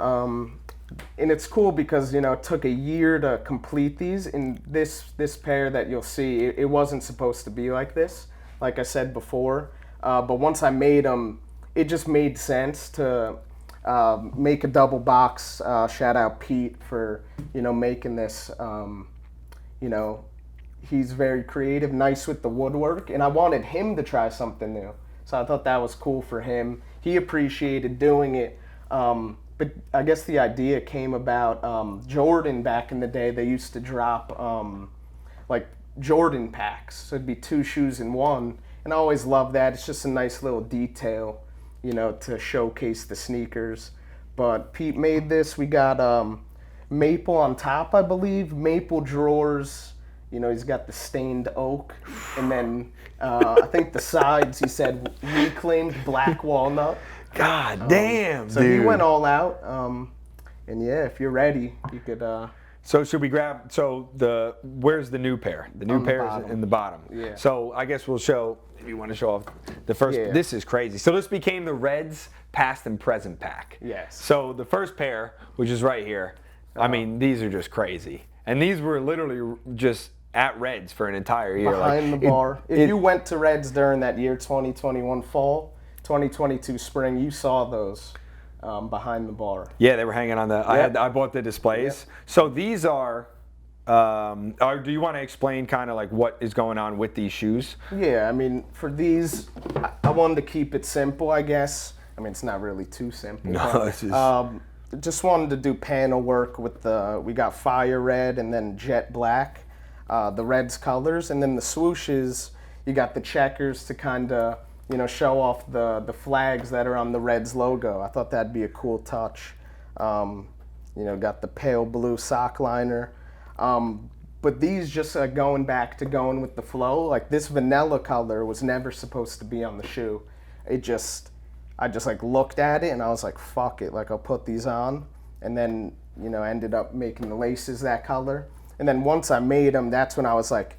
Speaker 3: And it's cool because, it took a year to complete these. And this pair that you'll see, it wasn't supposed to be like this, like I said before. But once I made them, it just made sense to make a double box. Shout out Pete for, making this. He's very creative, nice with the woodwork. And I wanted him to try something new. So I thought that was cool for him. He appreciated doing it. But I guess the idea came about Jordan back in the day. They used to drop like Jordan packs. So it'd be 2 shoes in one. And I always loved that. It's just a nice little detail, to showcase the sneakers. But Pete made this. We got maple on top, I believe. Maple drawers. He's got the stained oak. And then I think the sides, he said, reclaimed black walnut.
Speaker 1: God damn,
Speaker 3: so
Speaker 1: dude.
Speaker 3: He went all out. And yeah, if you're ready, you could.
Speaker 1: So should we grab? So where's the new pair? The new pair is in the bottom.
Speaker 3: Yeah.
Speaker 1: So I guess we'll show. If you want to show off the first. Yeah. This is crazy. So this became the Reds past and present pack.
Speaker 3: Yes.
Speaker 1: So the first pair, which is right here. I mean, these are just crazy. And these were literally just at Reds for an entire year.
Speaker 3: Behind the bar. If you went to Reds during that year, 2021 fall. 2022 spring, you saw those behind the bar.
Speaker 1: Yeah, they were hanging on the. Yep. I bought the displays. Yep. So these are. Do you want to explain kind of like what is going on with these shoes?
Speaker 3: Yeah, I mean, for these, I wanted to keep it simple, I guess. I mean, it's not really too simple.
Speaker 1: No, it's just.
Speaker 3: Just wanted to do panel work with we got fire red and then jet black, the Reds colors, and then the swooshes. You got the checkers to kind of. Show off the flags that are on the Reds logo. I thought that'd be a cool touch. Got the pale blue sock liner. But these just going with the flow. Like this vanilla color was never supposed to be on the shoe. I just like looked at it and I was like, fuck it. Like I'll put these on. And then, ended up making the laces that color. And then once I made them, that's when I was like,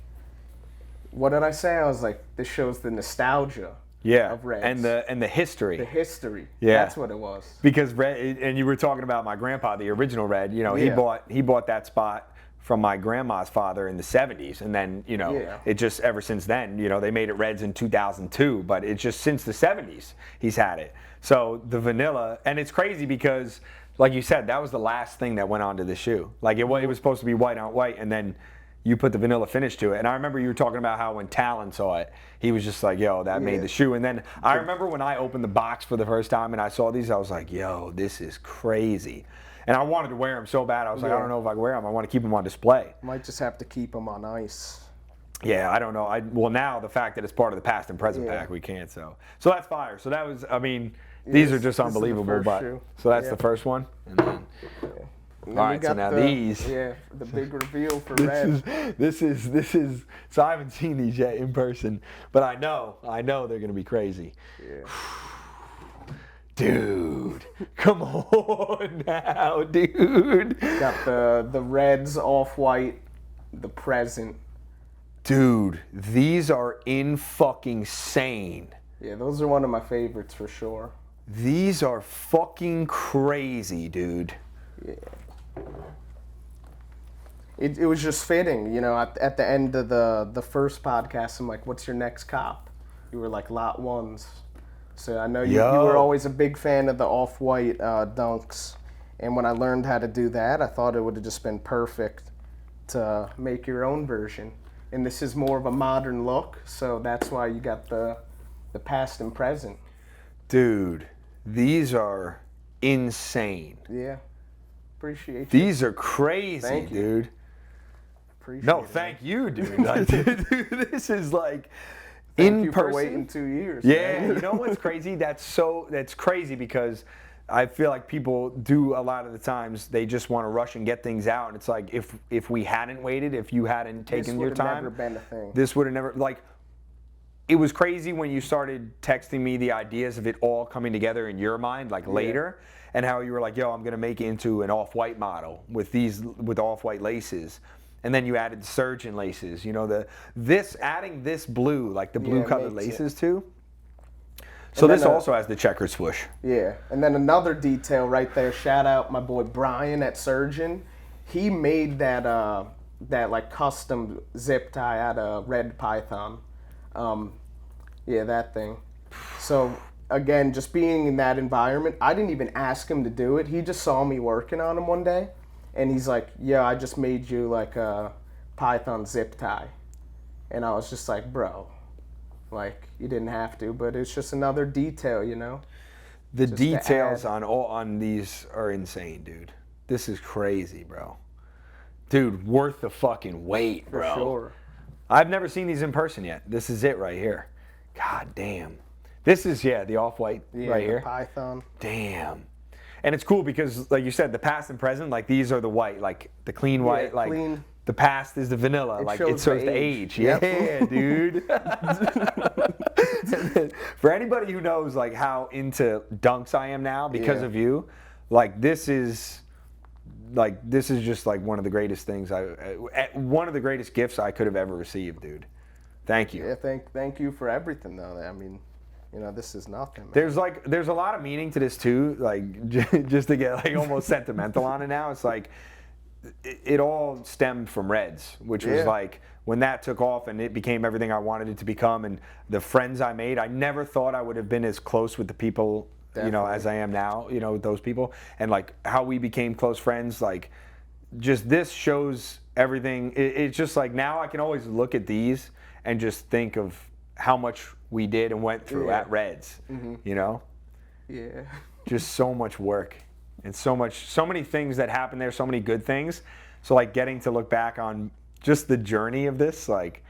Speaker 3: what did I say? I was like, this shows the nostalgia.
Speaker 1: Yeah,
Speaker 3: of Reds.
Speaker 1: and the history.
Speaker 3: The history.
Speaker 1: Yeah,
Speaker 3: that's what it was.
Speaker 1: Because Red, and you were talking about my grandpa, the original Red. He bought that spot from my grandma's father in the 70s, and then it just ever since then, they made it Reds in 2002, but it's just since the 70s he's had it. So the vanilla, and it's crazy because, like you said, that was the last thing that went onto the shoe. Like it was supposed to be white on white, and then you put the vanilla finish to it. And I remember you were talking about how when Talon saw it, he was just like, yo, that made the shoe. And then I remember when I opened the box for the first time and I saw these, I was like, yo, this is crazy. And I wanted to wear them so bad. I was like, I don't know if I can wear them. I want to keep them on display.
Speaker 3: Might just have to keep them on ice.
Speaker 1: Yeah, I don't know. Well, now the fact that it's part of the past and present pack, we can't. So that's fire. So that was, I mean, these are just unbelievable. So that's the first one. And then...
Speaker 3: And
Speaker 1: all right, so now these.
Speaker 3: Yeah, the big reveal for Red.
Speaker 1: This is. So I haven't seen these yet in person, but I know they're gonna be crazy.
Speaker 3: Yeah.
Speaker 1: Dude, come on now, dude.
Speaker 3: Got the Reds off-white, the present.
Speaker 1: Dude, these are fucking sane.
Speaker 3: Yeah, those are one of my favorites for sure.
Speaker 1: These are fucking crazy, dude.
Speaker 3: Yeah. It was just fitting, at the end of the first podcast, I'm like, what's your next cop? You were like, lot ones. So I know you were always a big fan of the off-white dunks. And when I learned how to do that, I thought it would have just been perfect to make your own version. And this is more of a modern look, so that's why you got the past and present.
Speaker 1: Dude, these are insane.
Speaker 3: Yeah. Appreciate you.
Speaker 1: These are crazy, dude.
Speaker 3: Appreciate it.
Speaker 1: Thank you, dude. Like, dude, this is like,
Speaker 3: Thank you for waiting 2 years.
Speaker 1: Yeah,
Speaker 3: man.
Speaker 1: you know what's crazy? That's crazy because I feel like people do a lot of the times they just want to rush and get things out, and it's like if we hadn't waited, if you hadn't taken your time,
Speaker 3: never been a thing.
Speaker 1: this would have never like. It was crazy when you started texting me the ideas of it all coming together in your mind, like later, and how you were like, "Yo, I'm gonna make it into an off-white model with off-white laces." And then you added surgeon laces, you know, adding this blue, like the blue colored laces too. So this also has the checker swoosh.
Speaker 3: Yeah, and then another detail right there. Shout out my boy Brian at Surgeon. He made that like custom zip tie out of red python. Yeah, that thing. So again, just being in that environment, I didn't even ask him to do it. He just saw me working on him one day, and he's like, "Yeah, I just made you like a python zip tie," and I was just like, "Bro." Like, you didn't have to, but it's just another detail, you know?
Speaker 1: The details on these are insane, dude. This is crazy, bro. Dude, worth the fucking wait, bro.
Speaker 3: For sure.
Speaker 1: I've never seen these in person yet. This is it right here. God damn. This is, the off-white right here.
Speaker 3: Python.
Speaker 1: Damn. And it's cool because, like you said, the past and present, like, these are the white, like, the clean white, like...
Speaker 3: Clean.
Speaker 1: The past is the vanilla, it shows the age.
Speaker 3: Yep.
Speaker 1: Yeah, dude. For anybody who knows like how into dunks I am now because of you, like this is just like one of the greatest things one of the greatest gifts I could have ever received, dude. Thank you.
Speaker 3: Yeah, thank you for everything though. I mean, you know, this is nothing, man.
Speaker 1: There's a lot of meaning to this too, like just to get like almost sentimental on it now. It's like it all stemmed from Reds, which was like when that took off and it became everything I wanted it to become, and the friends I made. I never thought I would have been as close with the people, you know, as I am now, you know, with those people, and like how we became close friends. Like, just this shows everything. It's just like now I can always look at these and just think of how much we did and went through at Reds, you know?
Speaker 3: Yeah.
Speaker 1: Just so much work. And so many things that happened there, so many good things. So like getting to look back on just the journey of this, like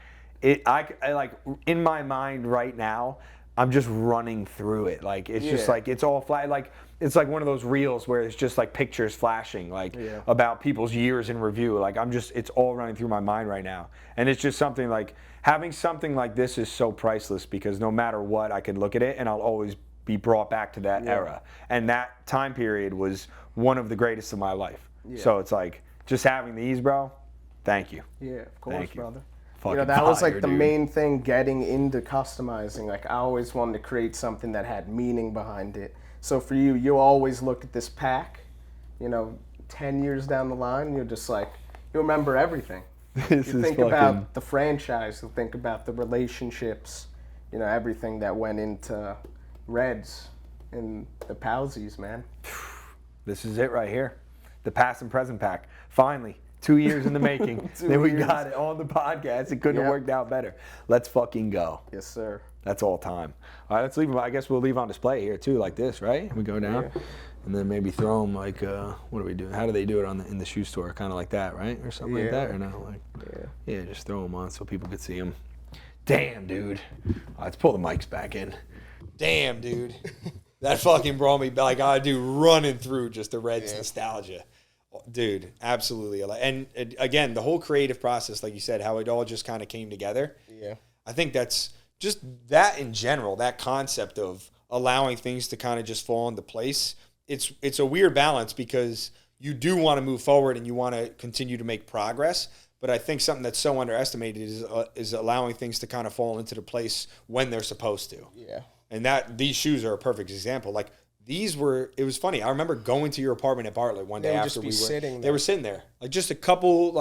Speaker 1: I like in my mind right now, I'm just running through it. Like it's just like it's all flat. Like it's like one of those reels where it's just like pictures flashing, like about people's years in review. Like it's all running through my mind right now. And it's just something like having something like this is so priceless because no matter what, I can look at it and I'll always be brought back to that era, and that time period was one of the greatest of my life. So it's like just having these, bro. Thank you.
Speaker 3: Yeah, of course, brother.
Speaker 1: Fucking
Speaker 3: you know, that was like the
Speaker 1: dude.
Speaker 3: main thing getting into customizing. Like I always wanted to create something that had meaning behind it. So for you, you always look at this pack, you know, 10 years down the line, you're just like, you remember everything. You think about the franchise, you think about the relationships, you know, everything that went into Reds and the Palsies, man.
Speaker 1: This is it right here. The past and present pack. Finally, 2 years in the making. Then we got it on the podcast. It couldn't have worked out better. Let's fucking go.
Speaker 3: Yes, sir.
Speaker 1: That's all time. All right, let's leave them. I guess we'll leave on display here too, like this, right? We go down, and then maybe throw them like, what do we do? How do they do it in the shoe store? Kind of like that, right? Or something like that, or no? Like, just throw them on so people could see them. Damn, dude. All right, let's pull the mics back in. Damn, dude. That fucking brought me back. I do running through just the Reds nostalgia. Dude, absolutely. And again, the whole creative process, like you said, how it all just kind of came together.
Speaker 3: Yeah.
Speaker 1: I think that's just that in general, that concept of allowing things to kind of just fall into place. It's a weird balance because you do want to move forward and you want to continue to make progress. But I think something that's so underestimated is allowing things to kind of fall into the place when they're supposed to.
Speaker 3: Yeah.
Speaker 1: And these shoes are a perfect example. Like it was funny. I remember going to your apartment at Bartlett one day after they were sitting there, like just a couple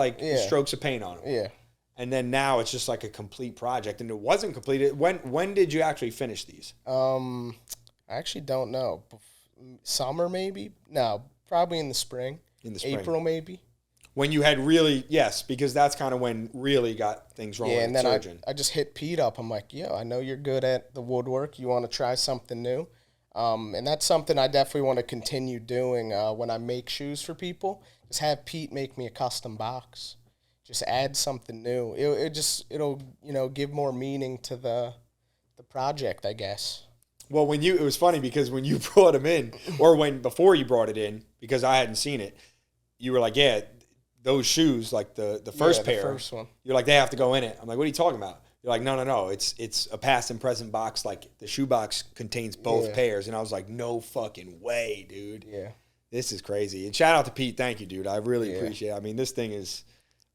Speaker 1: strokes of paint on them.
Speaker 3: Yeah.
Speaker 1: And then now it's just like a complete project, and it wasn't completed. When did you actually finish these?
Speaker 3: I actually don't know. Summer maybe? No, probably in the spring. April maybe.
Speaker 1: When you had because that's kind of when really got things rolling.
Speaker 3: Yeah, and then I just hit Pete up. I'm like, I know you're good at the woodwork. You want to try something new? And that's something I definitely want to continue doing when I make shoes for people. Just have Pete make me a custom box. Just add something new. It'll give more meaning to the project, I guess.
Speaker 1: Well, it was funny because when you brought them in, or before you brought it in, because I hadn't seen it, you were like, yeah, those shoes, like the first pair.
Speaker 3: The first one.
Speaker 1: You're like, they have to go in it. I'm like, what are you talking about? You're like, no. It's a past and present box. Like, the shoe box contains both pairs. And I was like, no fucking way, dude.
Speaker 3: Yeah.
Speaker 1: This is crazy. And shout out to Pete. Thank you, dude. I really appreciate it. I mean, this thing is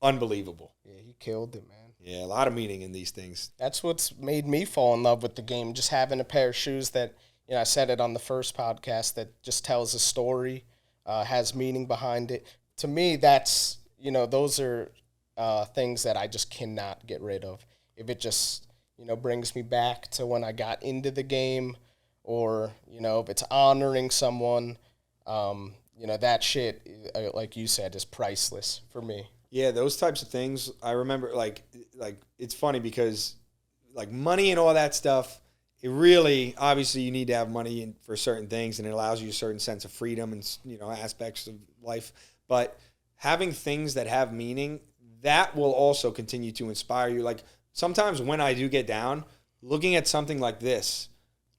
Speaker 1: unbelievable.
Speaker 3: Yeah, he killed it, man.
Speaker 1: Yeah, a lot of meaning in these things.
Speaker 3: That's what's made me fall in love with the game, just having a pair of shoes that, I said it on the first podcast, that just tells a story, has meaning behind it. To me, that's, those are things that I just cannot get rid of. If it just, brings me back to when I got into the game, or, if it's honoring someone, that shit, like you said, is priceless for me.
Speaker 1: Yeah, those types of things, I remember, like it's funny because, like, money and all that stuff, it really, obviously you need to have money for certain things, and it allows you a certain sense of freedom and, aspects of life. But having things that have meaning, that will also continue to inspire you. Like, sometimes when I do get down, looking at something like this,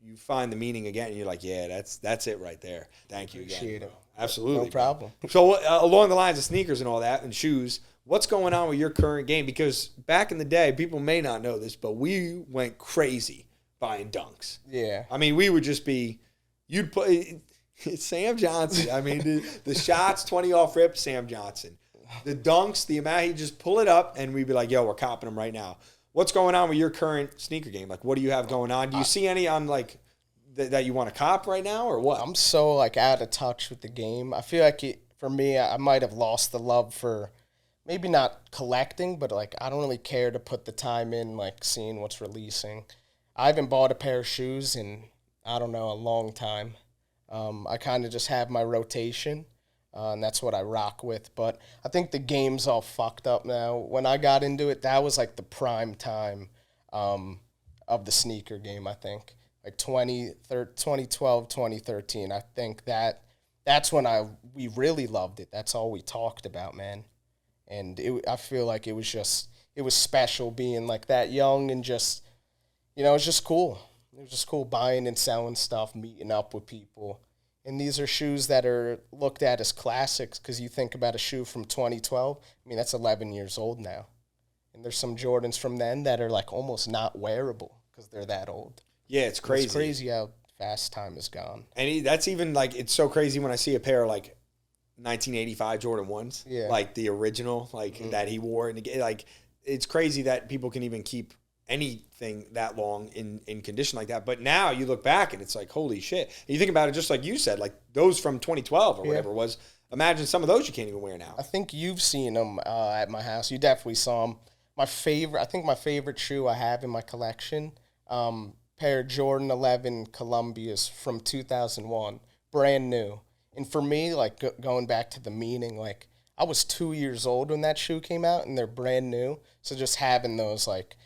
Speaker 1: you find the meaning again, and you're like, yeah, that's it right there. Thank you again.
Speaker 3: Appreciate it.
Speaker 1: Absolutely.
Speaker 3: No problem.
Speaker 1: So along the lines of sneakers and all that and shoes, what's going on with your current game? Because back in the day, people may not know this, but we went crazy buying dunks.
Speaker 3: Yeah.
Speaker 1: I mean, we would just be, you'd put Sam Johnson. I mean, the shots, 20 off rip, Sam Johnson. The dunks, the amount, he'd just pull it up and we'd be like, yo, we're copping them right now. What's going on with your current sneaker game? Like, what do you have going on? Do you see any on, like, that you want to cop right now, or what?
Speaker 3: I'm so, like, out of touch with the game. I feel like, for me, I might have lost the love for maybe not collecting, but, like, I don't really care to put the time in, like, seeing what's releasing. I haven't bought a pair of shoes in, I don't know, a long time. I kind of just have my rotation, and that's what I rock with. But I think the game's all fucked up now. When I got into it, that was, like, the prime time of the sneaker game, I think. Like 2012, 2013, I think that's when we really loved it. That's all we talked about, man. And I feel like it was special being like that young and just, it was just cool. It was just cool buying and selling stuff, meeting up with people. And these are shoes that are looked at as classics because you think about a shoe from 2012. I mean, that's 11 years old now. And there's some Jordans from then that are like almost not wearable because they're that old.
Speaker 1: Yeah, it's crazy.
Speaker 3: It's crazy how fast time has gone.
Speaker 1: And that's even, like, it's so crazy when I see a pair of, like, 1985 Jordan 1s.
Speaker 3: Yeah.
Speaker 1: Like, the original, like, that he wore. And, like, it's crazy that people can even keep anything that long in condition like that. But now you look back and it's like, holy shit. And you think about it just like you said, like, those from 2012 or whatever it was. Imagine some of those you can't even wear now.
Speaker 3: I think you've seen them at my house. You definitely saw them. My favorite shoe I have in my collection, pair of Jordan 11 Columbias from 2001, brand new. And for me, like, going back to the meaning, like, I was 2 years old when that shoe came out, and they're brand new. So just having those, like,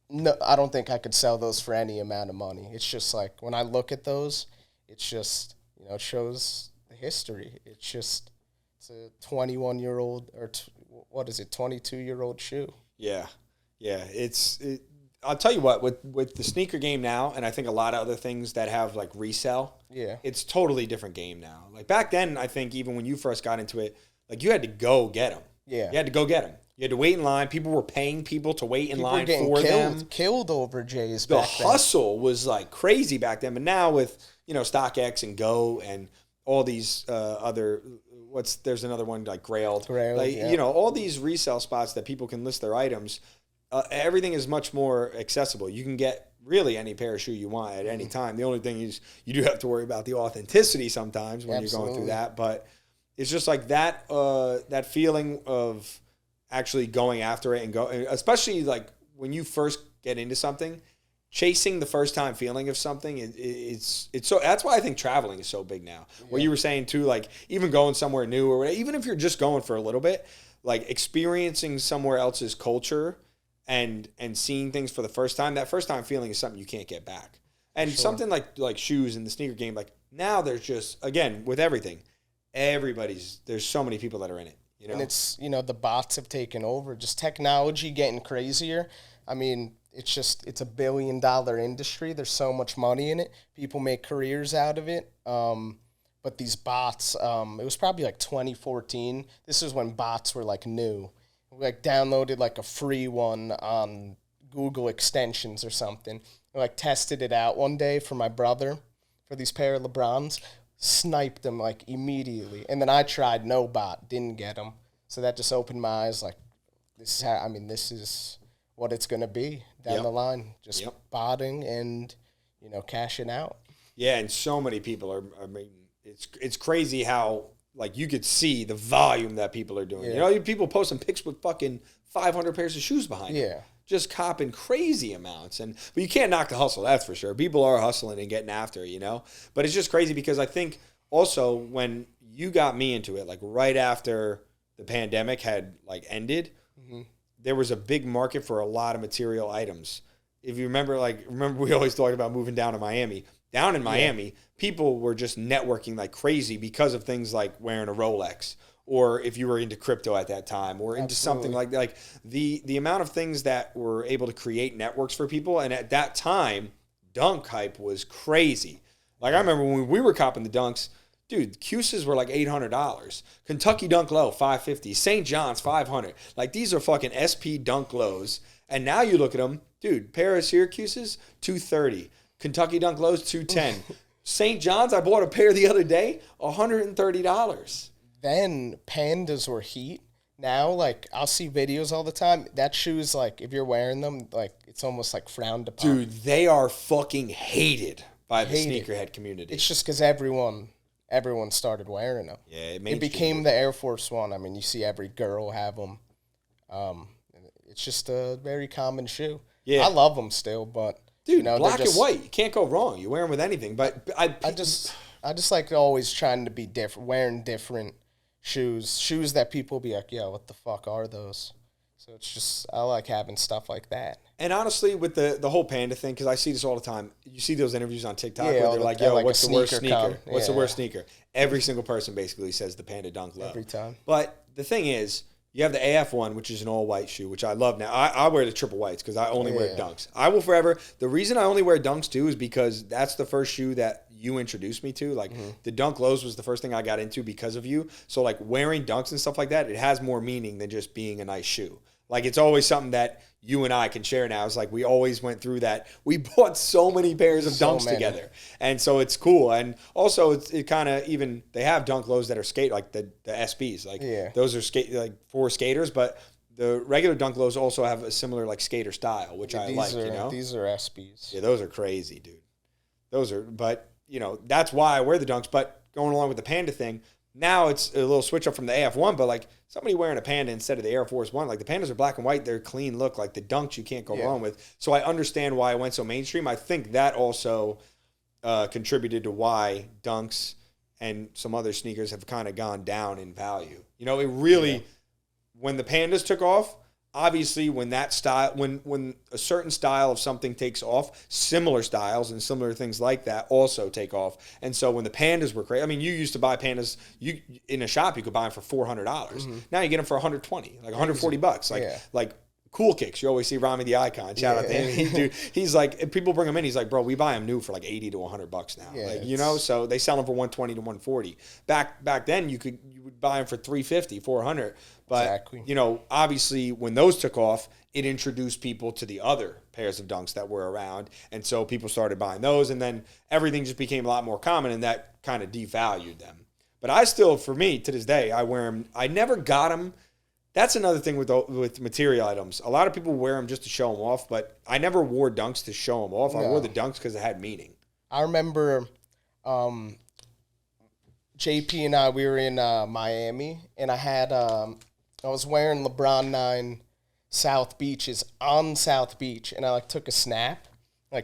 Speaker 3: no, I don't think I could sell those for any amount of money. It's just, like, when I look at those, it's just, it shows the history. It's a 21-year-old, or 22-year-old shoe.
Speaker 1: Yeah. Yeah, I'll tell you what, with the sneaker game now, and I think a lot of other things that have, like, resell, it's totally different game now. Like, back then, I think even when you first got into it, like, you had to go get them.
Speaker 3: Yeah.
Speaker 1: You had to go get them. You had to wait in line. People were paying people to wait in line for them.
Speaker 3: Killed over J's
Speaker 1: back
Speaker 3: then.
Speaker 1: The hustle was, like, crazy back then. But now with, StockX and Go and all these other, there's another one, like Grailed. Like, all these resale spots that people can list their items. Everything is much more accessible. You can get really any pair of shoe you want at any time. The only thing is you do have to worry about the authenticity sometimes when you're going through that. But it's just like that that feeling of actually going after it and especially like when you first get into something, chasing the first time feeling of something. It's so that's why I think traveling is so big now. Yeah. What you were saying too, like even going somewhere new or whatever, even if you're just going for a little bit, like experiencing somewhere else's culture. And seeing things for the first time, that first time feeling is something you can't get back. And something like shoes in the sneaker game, like now there's just, again, with everything, there's so many people that are in it.
Speaker 3: And it's, the bots have taken over, just technology getting crazier. I mean, it's a $1 billion industry. There's so much money in it. People make careers out of it. But these bots, it was probably like 2014. This is when bots were like new. We like downloaded like a free one on Google extensions or something. We like tested it out one day for my brother for these pair of LeBrons. Sniped them like immediately. And then I tried no bot, didn't get them. So that just opened my eyes like, this is what it's going to be down the line. Just botting and, cashing out. Yeah,
Speaker 1: and so many people are, it's crazy how, like, you could see the volume that people are doing. Yeah. People posting pics with fucking 500 pairs of shoes behind them. Just copping crazy amounts. But you can't knock the hustle, that's for sure. People are hustling and getting after it, But it's just crazy because I think also when you got me into it, like right after the pandemic had like ended, there was a big market for a lot of material items. If you remember we always talked about moving down to Miami. Down in Miami, people were just networking like crazy because of things like wearing a Rolex, or if you were into crypto at that time, or into something like that. Like the amount of things that were able to create networks for people. And at that time, dunk hype was crazy. Like I remember when we were copping the dunks, dude, Cuses were like $800. Kentucky Dunk Low, $550. St. John's, $500. Like these are fucking SP Dunk Lows. And now you look at them, dude, pair of Syracuses, $230. Kentucky Dunk Lows, $210. St. John's, I bought a pair the other day, $130.
Speaker 3: Then pandas were heat. Now, like, I'll see videos all the time. That shoe's, like, if you're wearing them, like, it's almost, like, frowned upon.
Speaker 1: Dude, they are fucking hated by the sneakerhead community.
Speaker 3: It's just because everyone started wearing them.
Speaker 1: Yeah,
Speaker 3: it became the Air Force One. I mean, you see every girl have them. It's just a very common shoe. Yeah. I love them still, but...
Speaker 1: Dude, black and white. You can't go wrong. You wear them with anything. But I
Speaker 3: just like always trying to be different, wearing different shoes that people be like, yo, what the fuck are those? So it's just, I like having stuff like that.
Speaker 1: And honestly, with the whole panda thing, because I see this all the time, you see those interviews on TikTok where they're like, yo, what's the worst sneaker? What's the worst sneaker? Every single person basically says the Panda Dunk Low.
Speaker 3: Every time.
Speaker 1: But the thing is, you have the AF one, which is an all-white shoe, which I love now. I wear the triple whites because I only wear dunks. I will forever. The reason I only wear dunks, too, is because that's the first shoe that you introduced me to. Like, the Dunk Lows was the first thing I got into because of you. So, like, wearing dunks and stuff like that, it has more meaning than just being a nice shoe. Like, it's always something that you and I can share now. It's like we always went through that. We bought so many pairs of dunks together. And so it's cool. And also, it kind of even, they have Dunk Lows that are skate, like the SBs. Like, those are like for skaters. But the regular Dunk Lows also have a similar, like, skater style, which I like,
Speaker 3: These are SBs.
Speaker 1: Yeah, those are crazy, dude. But, that's why I wear the dunks. But going along with the Panda thing, now it's a little switch up from the AF1, but like somebody wearing a Panda instead of the Air Force One, like the Pandas are black and white, they're clean look, like the dunks you can't go wrong with. So I understand why it went so mainstream. I think that also contributed to why dunks and some other sneakers have kind of gone down in value. It really, when the Pandas took off, obviously when that style, when a certain style of something takes off, similar styles and similar things like that also take off. And so when the Pandas were crazy, I mean, you used to buy Pandas, in a shop you could buy them for $400. Now you get them for $120, like $140. Like Cool Kicks, you always see Rami the Icon. Shout out to him. He's like, people bring him in. He's like, bro, we buy them new for like $80 to $100 now. So they sell them for $120 to $140. Back then, you would buy them for $350, $400. But obviously, when those took off, it introduced people to the other pairs of dunks that were around, and so people started buying those, and then everything just became a lot more common, and that kind of devalued them. But I still, for me, to this day, I wear them. I never got them. That's another thing with material items. A lot of people wear them just to show them off, but I never wore dunks to show them off. I wore the dunks because it had meaning.
Speaker 3: I remember JP and I, we were in Miami, and I was wearing LeBron 9 South Beaches on South Beach, and I took a snap,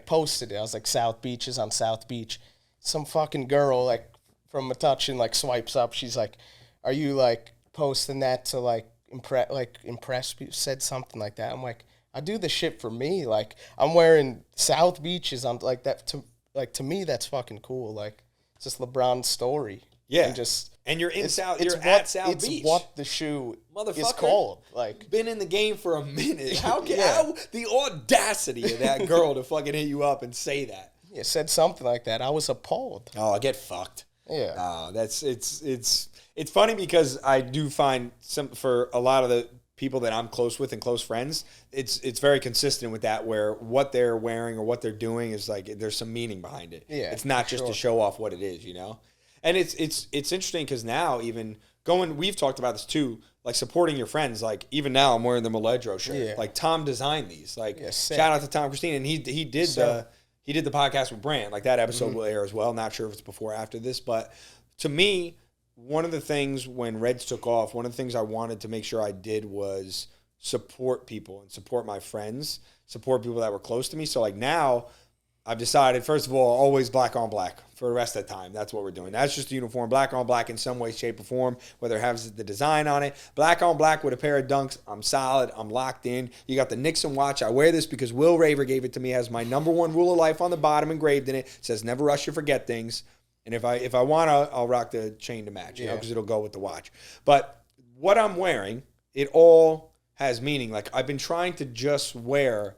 Speaker 3: posted it. I was like, South Beaches on South Beach. Some fucking girl from Metuchen swipes up. She's like, are you posting that to impress people? Said something like that. I'm like, I do the shit for me. I'm wearing South Beaches. I'm like that to me. That's fucking cool. It's just LeBron's story.
Speaker 1: Yeah.
Speaker 3: And
Speaker 1: and you're in South. You're at South Beach.
Speaker 3: It's what the shoe
Speaker 1: Motherfucker,
Speaker 3: is called. Like,
Speaker 1: been in the game for a minute. How the audacity of that girl to fucking hit you up and say that?
Speaker 3: Yeah, said something like that. I was appalled.
Speaker 1: Oh, I get fucked.
Speaker 3: Yeah.
Speaker 1: It's funny because I do find for a lot of the people that I'm close with and close friends, it's very consistent with that, where what they're wearing or what they're doing is like there's some meaning behind it.
Speaker 3: Yeah,
Speaker 1: it's not just to show off what it is, you know. And it's interesting because now even we've talked about this too, like supporting your friends. Like even now I'm wearing the Maledro shirt.
Speaker 3: Yeah.
Speaker 1: Like Tom designed these. Like shout out to Tom Christine, and he did the podcast with Brant. Like that episode will air as well. Not sure if it's before or after this, but to me, one of the things when Reds took off, one of the things I wanted to make sure I did was support people and support my friends, support people that were close to me. So like now I've decided, first of all, always black on black for the rest of the time. That's what we're doing. That's just the uniform, black on black in some way, shape, or form, whether it has the design on it. Black on black with a pair of Dunks. I'm solid. I'm locked in. You got the Nixon watch. I wear this because Will Raver gave it to me as my #1 rule of life on the bottom engraved in it. It says, never rush or forget things. And if I want to, I'll rock the chain to match, you know, because it'll go with the watch. But what I'm wearing, it all has meaning. Like I've been trying to just wear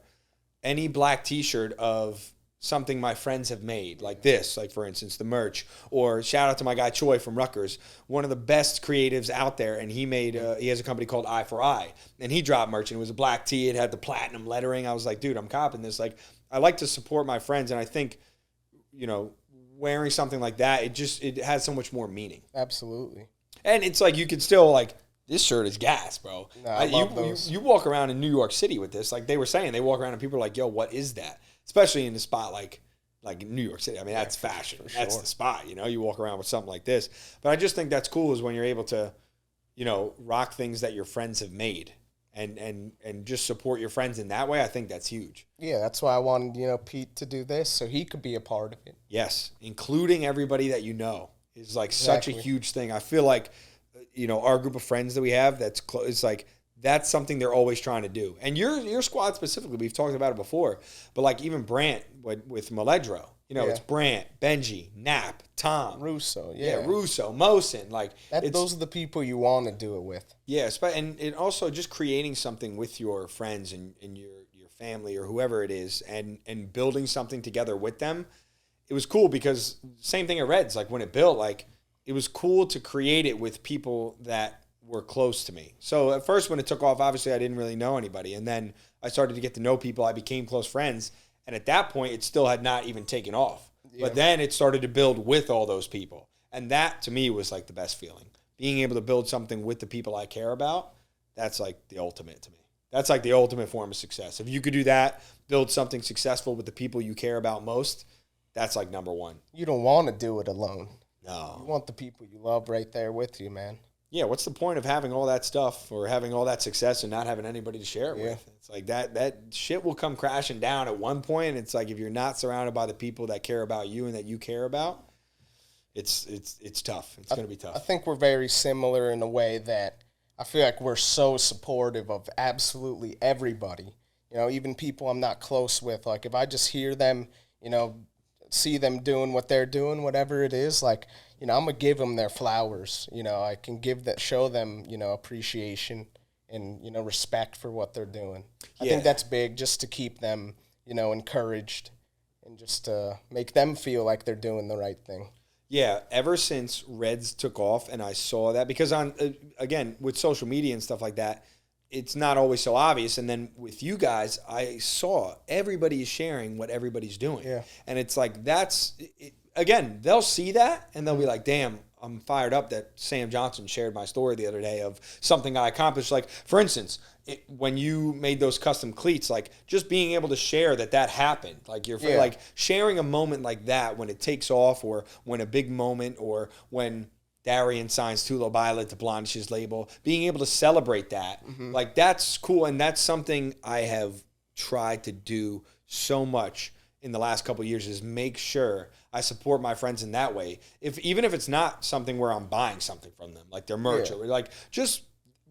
Speaker 1: any black T-shirt of something my friends have made, like this, like for instance, the merch, or shout out to my guy Choi from Rutgers, one of the best creatives out there, and he has a company called Eye for Eye, and he dropped merch, and it was a black tee, it had the platinum lettering. I was like, dude, I'm copping this. Like, I like to support my friends, and I think, you know, wearing something like that, it has so much more meaning.
Speaker 3: Absolutely.
Speaker 1: And it's like, you could still like, this shirt is gas, bro.
Speaker 3: No, I love those.
Speaker 1: You walk around in New York City with this, like they were saying, they walk around and people are like, yo, what is that? Especially in the spot like New York City. I mean, that's fashion. That's the spot, you know? You walk around with something like this. But I just think that's cool is when you're able to, you know, rock things that your friends have made and just support your friends in that way. I think that's huge.
Speaker 3: Yeah, that's why I wanted, you know, Pete to do this so he could be a part of it.
Speaker 1: Yes, including everybody that you know is like such a huge thing. I feel like, you know, our group of friends that we have, it's like, that's something they're always trying to do. And your squad specifically, we've talked about it before, but like even Brant with Maledro, you know, it's Brant, Benji, Knapp, Tom.
Speaker 3: Russo,
Speaker 1: Russo, Mosin. Like
Speaker 3: those are the people you want to do it with.
Speaker 1: Yeah, and also just creating something with your friends and your family or whoever it is and building something together with them. It was cool because same thing at Reds, like when it built, like it was cool to create it with people that were close to me. So at first when it took off, obviously I didn't really know anybody. And then I started to get to know people. I became close friends. And at that point, it still had not even taken off. Yeah. But then it started to build with all those people. And that to me was like the best feeling. Being able to build something with the people I care about, that's like the ultimate to me. That's like the ultimate form of success. If you could do that, build something successful with the people you care about most, that's like #1.
Speaker 3: You don't want to do it alone.
Speaker 1: No.
Speaker 3: You want the people you love right there with you, man.
Speaker 1: Yeah, what's the point of having all that stuff or having all that success and not having anybody to share it with? It's like that shit will come crashing down at one point. And it's like if you're not surrounded by the people that care about you and that you care about, it's tough. It's going to be tough.
Speaker 3: I think we're very similar in a way that I feel like we're so supportive of absolutely everybody. You know, even people I'm not close with. Like if I just hear them, you know, see them doing what they're doing, whatever it is, like, you know, I'm going to give them their flowers. You know, I can show them, you know, appreciation and, you know, respect for what they're doing. I think that's big just to keep them, you know, encouraged and just to make them feel like they're doing the right thing.
Speaker 1: Yeah, ever since Reds took off and I saw that, because again, with social media and stuff like that, it's not always so obvious. And then with you guys, I saw everybody is sharing what everybody's doing. Yeah. And it's like, again, they'll see that and they'll be like, damn, I'm fired up that Sam Johnson shared my story the other day of something I accomplished. Like, for instance, when you made those custom cleats, like just being able to share that happened. Like like sharing a moment like that when it takes off or when a big moment or when Darian signs Tulo Violet to Blondish's label, being able to celebrate that, like that's cool. And that's something I have tried to do so much in the last couple of years is make sure I support my friends in that way. Even if it's not something where I'm buying something from them, like their merch or like just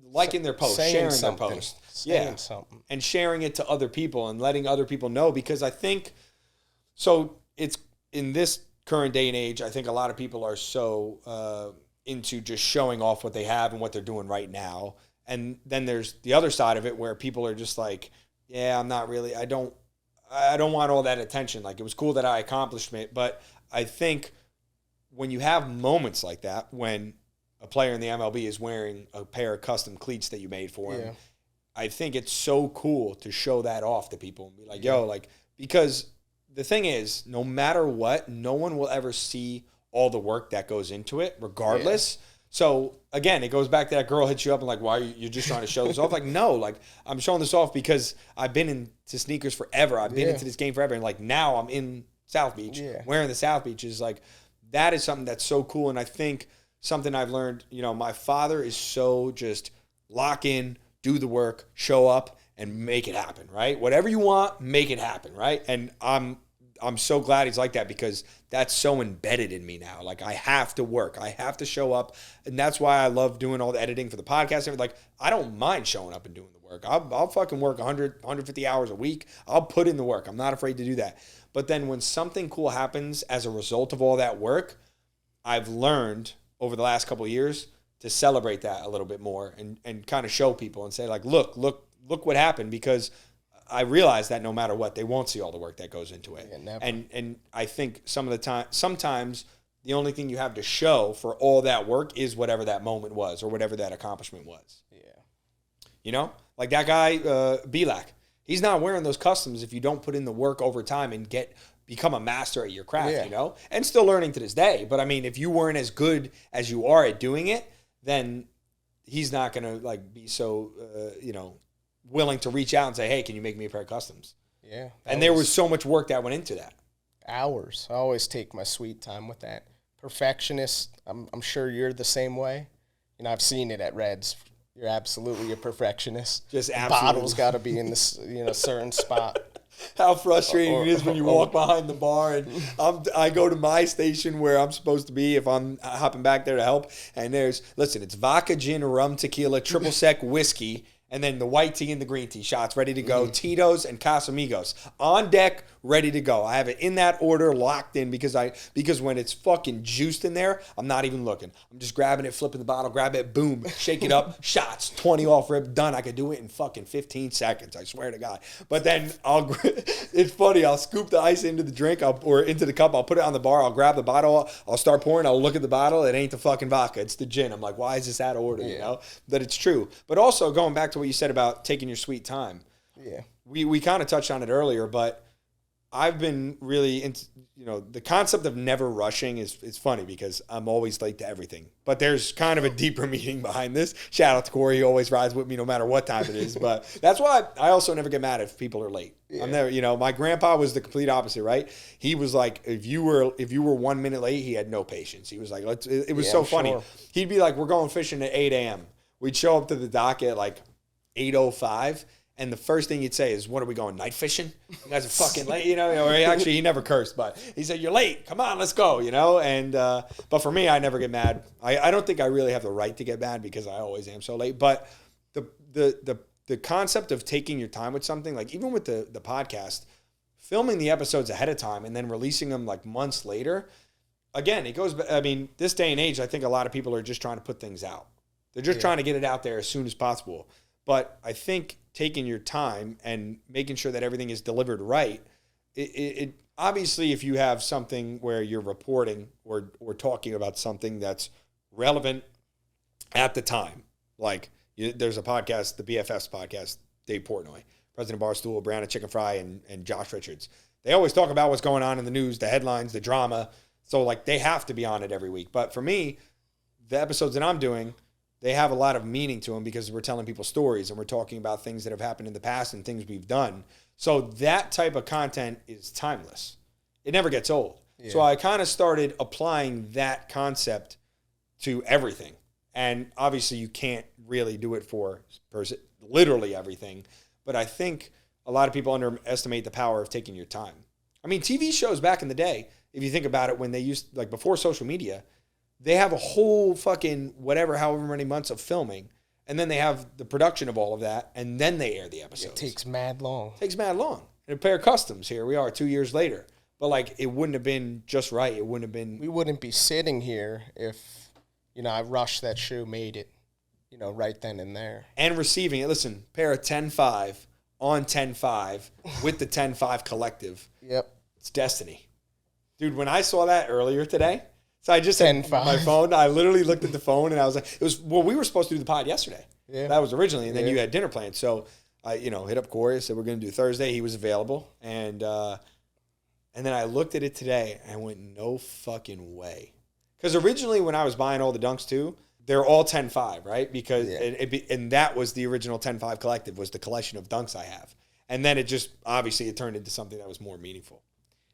Speaker 1: liking their post, sharing their post. Something. And sharing it to other people and letting other people know, because I think, so it's in this current day and age, I think a lot of people are so into just showing off what they have and what they're doing right now. And then there's the other side of it where people are just like, yeah, I'm not really, I don't want all that attention. Like, it was cool that I accomplished it, but I think when you have moments like that, when a player in the MLB is wearing a pair of custom cleats that you made for him, I think it's so cool to show that off to people and be like, yo, like, because the thing is, no matter what, no one will ever see all the work that goes into it, regardless. Yeah. So, again, it goes back to that girl hits you up and like, why are you just trying to show this off? Like, no, like, I'm showing this off because I've been into sneakers forever. I've been into this game forever. And, like, now I'm in South Beach. Wearing the South Beach is, like, that is something that's so cool. And I think something I've learned, you know, my father is so just lock in, do the work, show up, and make it happen, right? Whatever you want, make it happen, right? And I'm so glad he's like that because that's so embedded in me now. Like, I have to work. I have to show up. And that's why I love doing all the editing for the podcast. Like, I don't mind showing up and doing the work. I'll fucking work 100, 150 hours a week. I'll put in the work. I'm not afraid to do that. But then when something cool happens as a result of all that work, I've learned over the last couple of years to celebrate that a little bit more and kind of show people and say, like, look what happened, because I realize that no matter what, they won't see all the work that goes into it. Yeah, and I think sometimes the only thing you have to show for all that work is whatever that moment was or whatever that accomplishment was. Yeah. You know? Like that guy, Belak. He's not wearing those customs if you don't put in the work over time and become a master at your craft, you know? And still learning to this day. But, I mean, if you weren't as good as you are at doing it, then he's not going to, like, be so, willing to reach out and say, hey, can you make me a pair of customs? Yeah. And there was so much work that went into that. Hours.
Speaker 3: I always take my sweet time with that. Perfectionist, I'm sure you're the same way. You know, I've seen it at Reds. You're absolutely a perfectionist.
Speaker 1: Just absolutely.
Speaker 3: Bottle's got to be in this, certain spot.
Speaker 1: How frustrating it is when you walk behind the bar and I go to my station where I'm supposed to be if I'm hopping back there to help. And it's vodka, gin, rum, tequila, triple sec whiskey, and then the white tea and the green tea shots ready to go. Tito's and Casamigos on deck, ready to go. I have it in that order, locked in, because when it's fucking juiced in there, I'm not even looking. I'm just grabbing it, flipping the bottle, grab it, boom, shake it up, shots, 20 off rip, done. I could do it in fucking 15 seconds, I swear to God. But then it's funny, I'll scoop the ice into the drink or into the cup, I'll put it on the bar, I'll grab the bottle, I'll start pouring, I'll look at the bottle, it ain't the fucking vodka, it's the gin. I'm like, why is this out of order, you know? But it's true. But also, going back to what you said about taking your sweet time. Yeah. We kind of touched on it earlier, but I've been really into, the concept of never rushing is funny because I'm always late to everything. But there's kind of a deeper meaning behind this. Shout out to Corey, he always rides with me no matter what time it is. But that's why I also never get mad if people are late. Yeah. I'm never, my grandpa was the complete opposite, right? He was like, if you were 1 minute late, he had no patience. He was like, it was so funny. Sure. He'd be like, we're going fishing at 8 a.m. We'd show up to the dock at like 8:05. And the first thing he'd say is, what are we going, night fishing? You guys are fucking late, Or he never cursed, but he said, you're late. Come on, let's go, And but for me, I never get mad. I don't think I really have the right to get mad because I always am so late. But the concept of taking your time with something, like even with the podcast, filming the episodes ahead of time and then releasing them like months later, again, it goes, I mean, this day and age, I think a lot of people are just trying to put things out. They're just trying to get it out there as soon as possible. But I think taking your time and making sure that everything is delivered right, it obviously, if you have something where you're reporting or talking about something that's relevant at the time, like there's a podcast, the BFFs podcast, Dave Portnoy, President Barstool, Brianna Chicken Fry, and Josh Richards. They always talk about what's going on in the news, the headlines, the drama. So like they have to be on it every week. But for me, the episodes that I'm doing, they have a lot of meaning to them because we're telling people stories and we're talking about things that have happened in the past and things we've done. So that type of content is timeless. It never gets old. Yeah. So I kind of started applying that concept to everything. And obviously you can't really do it for literally everything. But I think a lot of people underestimate the power of taking your time. I mean, TV shows back in the day, if you think about it, when they used, like before social media, they have a whole fucking however many months of filming, and then they have the production of all of that, and then they air the episodes.
Speaker 3: It takes mad long.
Speaker 1: And a pair of customs, here we are 2 years later. but like it wouldn't have been just right. It wouldn't have been.
Speaker 3: We wouldn't be sitting here if, I rushed that shoe, made it, right then and there.
Speaker 1: And receiving it. Listen, pair of 10.5 on 10.5 with the 10.5 collective.
Speaker 3: Yep.
Speaker 1: It's destiny. Dude, when I saw that earlier today, so I just had
Speaker 3: 10.5.
Speaker 1: my phone. I literally looked at the phone and I was like, we were supposed to do the pod yesterday.
Speaker 3: Yeah.
Speaker 1: That was originally, and then you had dinner planned. So I, hit up Corey, said we're going to do Thursday. He was available. And then I looked at it today and I went, no fucking way. Because originally when I was buying all the dunks too, they're all 10.5, right? Because and that was the original 10.5 collective, was the collection of dunks I have. And then it just, obviously, it turned into something that was more meaningful.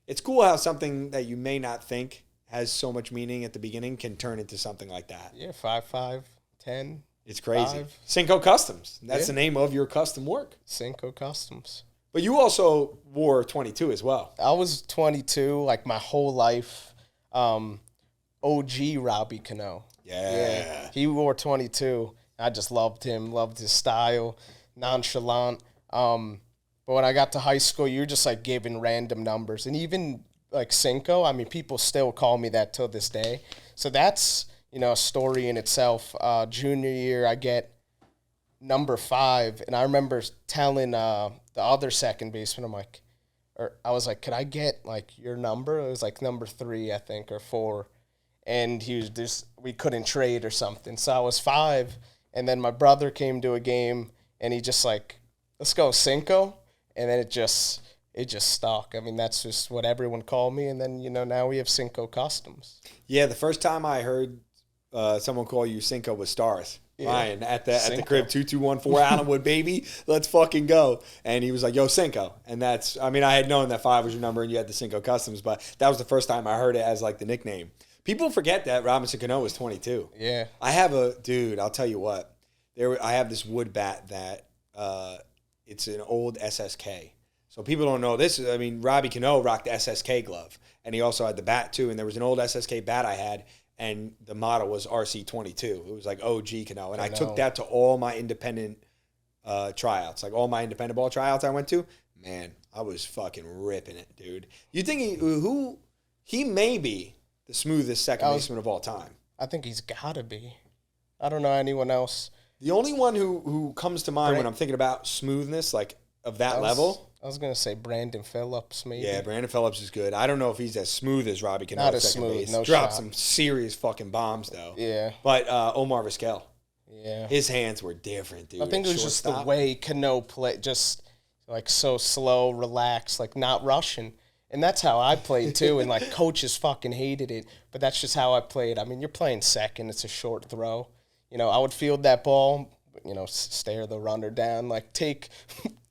Speaker 1: It's cool how something that you may not think has so much meaning at the beginning can turn into something like that.
Speaker 3: Yeah, 5.5, 10.
Speaker 1: It's crazy.
Speaker 3: 5.
Speaker 1: Cinco Customs. That's the name of your custom work.
Speaker 3: Cinco Customs.
Speaker 1: But you also wore 22 as well.
Speaker 3: I was 22, like my whole life. OG Robbie Cano.
Speaker 1: Yeah.
Speaker 3: He wore 22. I just loved him, loved his style, nonchalant. But when I got to high school, you're just like giving random numbers. And even like Cinco, I mean, people still call me that till this day. So that's, a story in itself. Junior year, I get number 5. And I remember telling the other second baseman, I was like, could I get like your number? It was like number 3, I think, or 4. And he was just, we couldn't trade or something. So I was 5. And then my brother came to a game and he just like, let's go Cinco. And then it just stuck. I mean, that's just what everyone called me. And then, now we have Cinco Customs.
Speaker 1: Yeah, the first time I heard someone call you Cinco was Stars. Yeah. Ryan at the crib, 2214 Allenwood, baby. Let's fucking go. And he was like, yo, Cinco. And that's, I mean, I had known that 5 was your number and you had the Cinco Customs, but that was the first time I heard it as like the nickname. People forget that Robinson Cano was 22.
Speaker 3: Yeah.
Speaker 1: I have I'll tell you what. I have this wood bat that it's an old SSK. So people don't know this. I mean, Robbie Cano rocked the SSK glove. And he also had the bat too. And there was an old SSK bat I had. And the model was RC22. It was like OG Cano. And I took that to all my independent tryouts. Like all my independent ball tryouts I went to. Man, I was fucking ripping it, dude. You think he may be the smoothest second baseman of all time.
Speaker 3: I think he's got to be. I don't know anyone else.
Speaker 1: The only one who comes to mind when I'm thinking about smoothness, like of that level.
Speaker 3: I was going to say Brandon Phillips, maybe.
Speaker 1: Yeah, Brandon Phillips is good. I don't know if he's as smooth as Robbie Cano.
Speaker 3: Not as smooth, no shot.
Speaker 1: Dropped some serious fucking bombs, though.
Speaker 3: Yeah.
Speaker 1: But Omar Vizquel.
Speaker 3: Yeah.
Speaker 1: His hands were different, dude.
Speaker 3: I think it was just the way Cano played, just like so slow, relaxed, like not rushing. And that's how I played, too. And, like, coaches fucking hated it. But that's just how I played. I mean, you're playing second. It's a short throw. I would field that ball, stare the runner down, like, take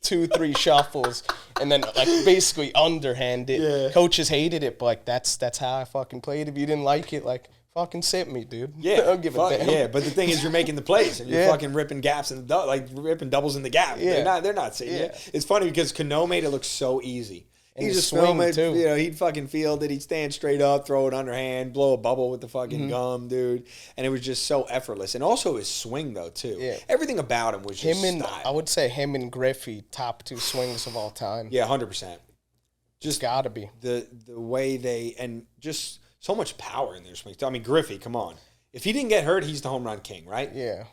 Speaker 3: 2-3 shuffles, and then, like, basically underhand it. Yeah. Coaches hated it, but, like, that's how I fucking played. If you didn't like it, like, fucking sit me, dude.
Speaker 1: Yeah.
Speaker 3: Don't give a damn.
Speaker 1: Yeah, but the thing is you're making the plays, and you're fucking ripping gaps and, like, ripping doubles in the gap.
Speaker 3: Yeah.
Speaker 1: They're not sitting you. It's funny because Cano made it look so easy.
Speaker 3: And
Speaker 1: he just
Speaker 3: swing
Speaker 1: it,
Speaker 3: too.
Speaker 1: He'd fucking field it. He'd stand straight up, throw it underhand, blow a bubble with the fucking gum, dude. And it was just so effortless. And also his swing, though, too. Yeah. Everything about him was just style.
Speaker 3: I would say him and Griffey, top 2 swings of all time.
Speaker 1: Yeah, 100%. Just
Speaker 3: gotta be.
Speaker 1: The way they, and just so much power in their swings. I mean, Griffey, come on. If he didn't get hurt, he's the home run king, right?
Speaker 3: Yeah.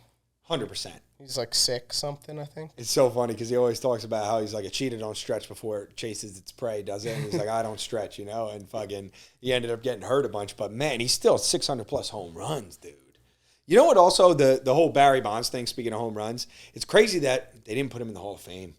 Speaker 1: 100%.
Speaker 3: He's like 6 something, I think.
Speaker 1: It's so funny because he always talks about how he's like a cheetah don't stretch before it chases its prey, does it? And he's like, I don't stretch, and fucking he ended up getting hurt a bunch. But, man, he's still 600-plus home runs, dude. You know what also, the whole Barry Bonds thing, speaking of home runs, it's crazy that they didn't put him in the Hall of Fame.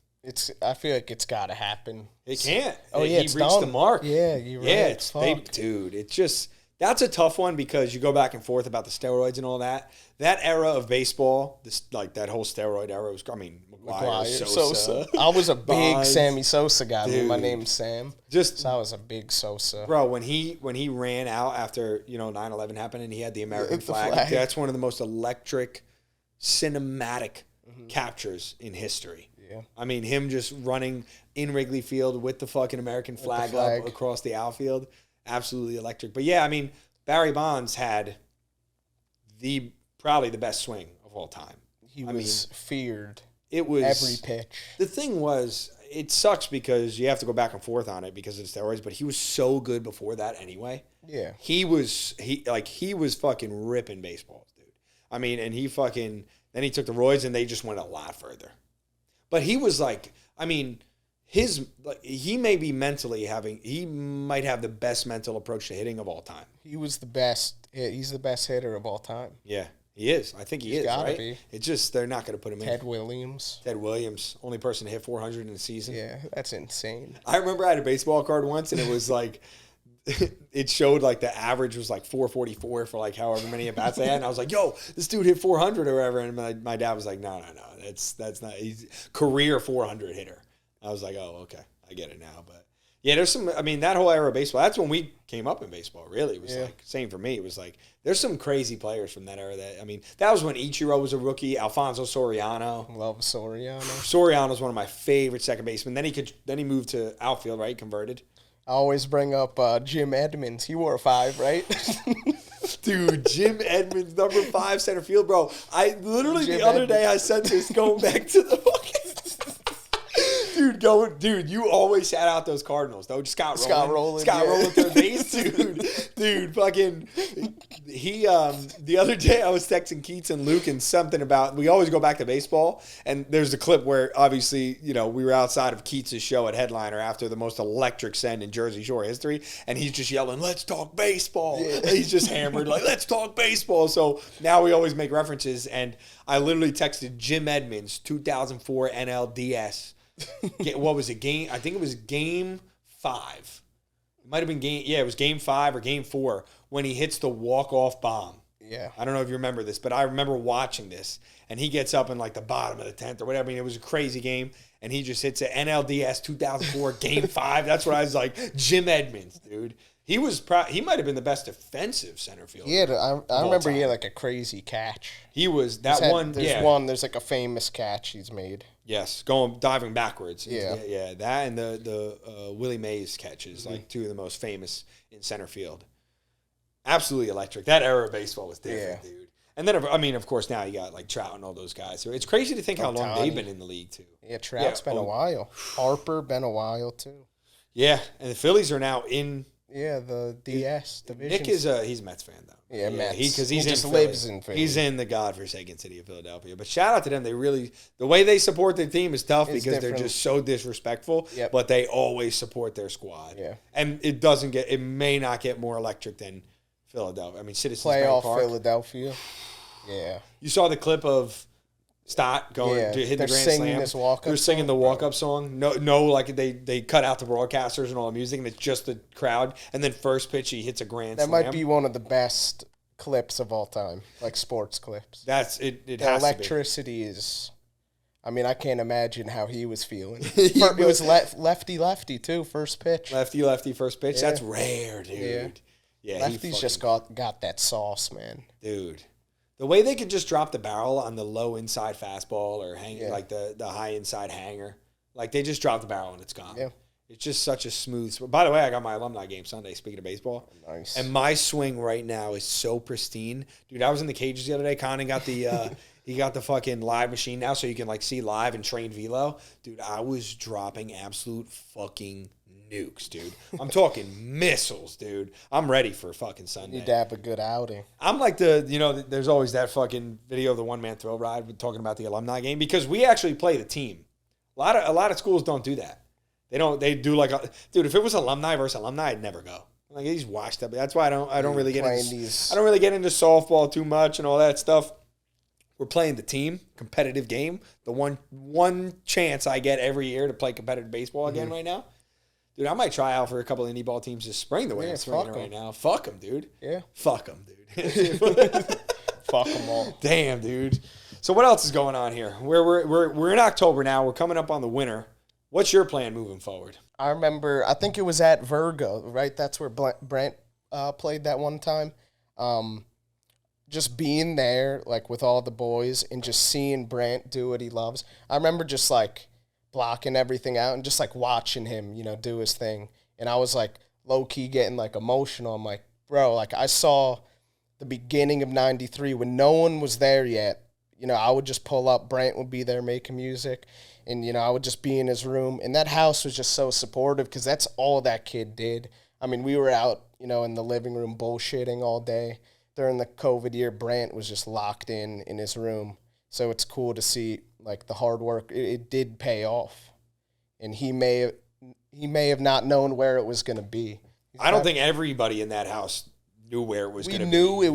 Speaker 3: I feel like it's got to happen.
Speaker 1: It can't.
Speaker 3: Oh, yeah,
Speaker 1: he reached the mark.
Speaker 3: Yeah, you're right.
Speaker 1: Yeah, dude, it's just... That's a tough one because you go back and forth about the steroids and all that. That era of baseball, that whole steroid era was, McGuire, Sosa.
Speaker 3: I was a big Sammy Sosa guy. Dude. My name's Sam. So I was a big Sosa.
Speaker 1: Bro, when he ran out after, 9/11 happened and he had the American flag, that's one of the most electric, cinematic captures in history.
Speaker 3: Yeah.
Speaker 1: I mean, him just running in Wrigley Field with the fucking American flag up across the outfield. Absolutely electric. But yeah, I mean, Barry Bonds had probably the best swing of all time.
Speaker 3: He was feared.
Speaker 1: It was
Speaker 3: every pitch.
Speaker 1: The thing was, it sucks because you have to go back and forth on it because of steroids, but he was so good before that anyway.
Speaker 3: Yeah.
Speaker 1: He was fucking ripping baseballs, dude. I mean, and then he took the roids and they just went a lot further. But he was like, I mean, he may be he might have the best mental approach to hitting of all time.
Speaker 3: He was the best. He's the best hitter of all time.
Speaker 1: Yeah, he is. I think he's
Speaker 3: gotta
Speaker 1: right?
Speaker 3: be.
Speaker 1: It's just they're not going to put him in.
Speaker 3: Ted Williams,
Speaker 1: only person to hit 400 in a season.
Speaker 3: Yeah, that's insane.
Speaker 1: I remember I had a baseball card once, and it was like, it showed like the average was like 444 for like however many at bats they had, and I was like, "Yo, this dude hit 400 or whatever," and my dad was like, "No, that's not he's career 400 hitter." I was like, "Oh, okay, I get it now." But yeah, there's some. I mean, that whole era of baseball. That's when we came up in baseball. Really, it was like same for me. It was like there's some crazy players from that era. That was when Ichiro was a rookie. Alfonso Soriano.
Speaker 3: Love Soriano.
Speaker 1: Soriano's one of my favorite second basemen. Then he moved to outfield. Right, converted.
Speaker 3: I always bring up Jim Edmonds. He wore a 5, right?
Speaker 1: Dude, Jim Edmonds, number 5 center field, bro. I literally the other day I said this going back to the fucking. Dude, you always shout out those Cardinals, though. Scott Rowland third base, dude, fucking. He the other day I was texting Keats and Luke and something about we always go back to baseball, and there's a clip where obviously we were outside of Keats' show at Headliner after the most electric send in Jersey Shore history, and he's just yelling, "Let's talk baseball!" Yeah. He's just hammered like, "Let's talk baseball!" So now we always make references, and I literally texted Jim Edmonds, 2004 NLDS. What was it? I think it was game 5. It might have been it was game 5 or game 4 when he hits the walk-off bomb.
Speaker 3: Yeah.
Speaker 1: I don't know if you remember this, but I remember watching this, and he gets up in like the bottom of the 10th or whatever. I mean, it was a crazy game, and he just hits it. NLDS 2004 game 5. That's what I was like, Jim Edmonds, dude. He might have been the best defensive center fielder.
Speaker 3: Yeah, I remember he had like a crazy catch.
Speaker 1: He was
Speaker 3: There's like a famous catch he's made.
Speaker 1: Yes, diving backwards. Yeah. That and the Willie Mays catches, like 2 of the most famous in center field. Absolutely electric. That era of baseball was different, dude. And then, of course, now you got like Trout and all those guys. So it's crazy to think how long they've been in the league too.
Speaker 3: Yeah, Trout's been a while. Harper been a while too.
Speaker 1: Yeah, and the Phillies are now in.
Speaker 3: Yeah, the DS division.
Speaker 1: Nick he's a Mets fan though.
Speaker 3: Yeah, Mets.
Speaker 1: He just
Speaker 3: lives in Philly.
Speaker 1: He's in the godforsaken city of Philadelphia. But shout out to them. The way they support their team is tough because they're just so disrespectful.
Speaker 3: Yep.
Speaker 1: But they always support their squad.
Speaker 3: Yeah.
Speaker 1: And it may not get more electric than Philadelphia. I mean, Citizens Bank
Speaker 3: Playoff
Speaker 1: Park.
Speaker 3: Philadelphia. Yeah.
Speaker 1: You saw the clip of Stott going to hit the grand slam. They're singing the walk-up song. No, like they cut out the broadcasters and all the music, and it's just the crowd. And then first pitch, he hits a grand slam.
Speaker 3: That might be one of the best clips of all time, like sports clips.
Speaker 1: That's it. It
Speaker 3: the
Speaker 1: has
Speaker 3: electricity to be. Is. I mean, I can't imagine how he was feeling. It was lefty too. First pitch.
Speaker 1: Lefty first pitch.
Speaker 3: Yeah.
Speaker 1: That's rare, dude. Yeah.
Speaker 3: Lefties just got that sauce, man.
Speaker 1: Dude. The way they could just drop the barrel on the low inside fastball or like the high inside hanger. Like they just drop the barrel and it's gone.
Speaker 3: Yeah.
Speaker 1: It's just such a smooth. By the way, I got my alumni game Sunday, speaking of baseball.
Speaker 3: Nice.
Speaker 1: And my swing right now is so pristine. Dude, I was in the cages the other day. Connie got the he got the fucking live machine now so you can like see live and train velo. Dude, I was dropping absolute fucking nukes, dude. I'm talking missiles, dude. I'm ready for fucking Sunday.
Speaker 3: Need to have a good outing.
Speaker 1: I'm like there's always that fucking video of the one-man throw ride talking about the alumni game because we actually play the team. A lot of schools don't do that. They do like dude, if it was alumni versus alumni, I'd never go. Like he's washed up. That's why I don't really get into softball too much and all that stuff. We're playing the team, competitive game. The one chance I get every year to play competitive baseball again right now. Dude, I might try out for a couple of indie ball teams this spring the way I'm swinging it right now. Fuck them, dude.
Speaker 3: Yeah.
Speaker 1: Fuck them, dude.
Speaker 3: Fuck them all.
Speaker 1: Damn, dude. So what else is going on here? We're in October now. We're coming up on the winter. What's your plan moving forward?
Speaker 3: I remember, I think it was at Virgo, right? That's where Brent played that one time. Just being there, like, with all the boys and just seeing Brent do what he loves. I remember just, like, blocking everything out and just, like, watching him, do his thing. And I was, like, low-key getting, like, emotional. I'm like, bro, like, I saw the beginning of 93 when no one was there yet, I would just pull up. Brant would be there making music, and, I would just be in his room. And that house was just so supportive because that's all that kid did. I mean, we were out, in the living room bullshitting all day. During the COVID year, Brant was just locked in his room. So it's cool to see, like, the hard work. It did pay off. And he may have not known where it was going to be.
Speaker 1: I don't think everybody in that house knew where it was going to be.
Speaker 3: We knew he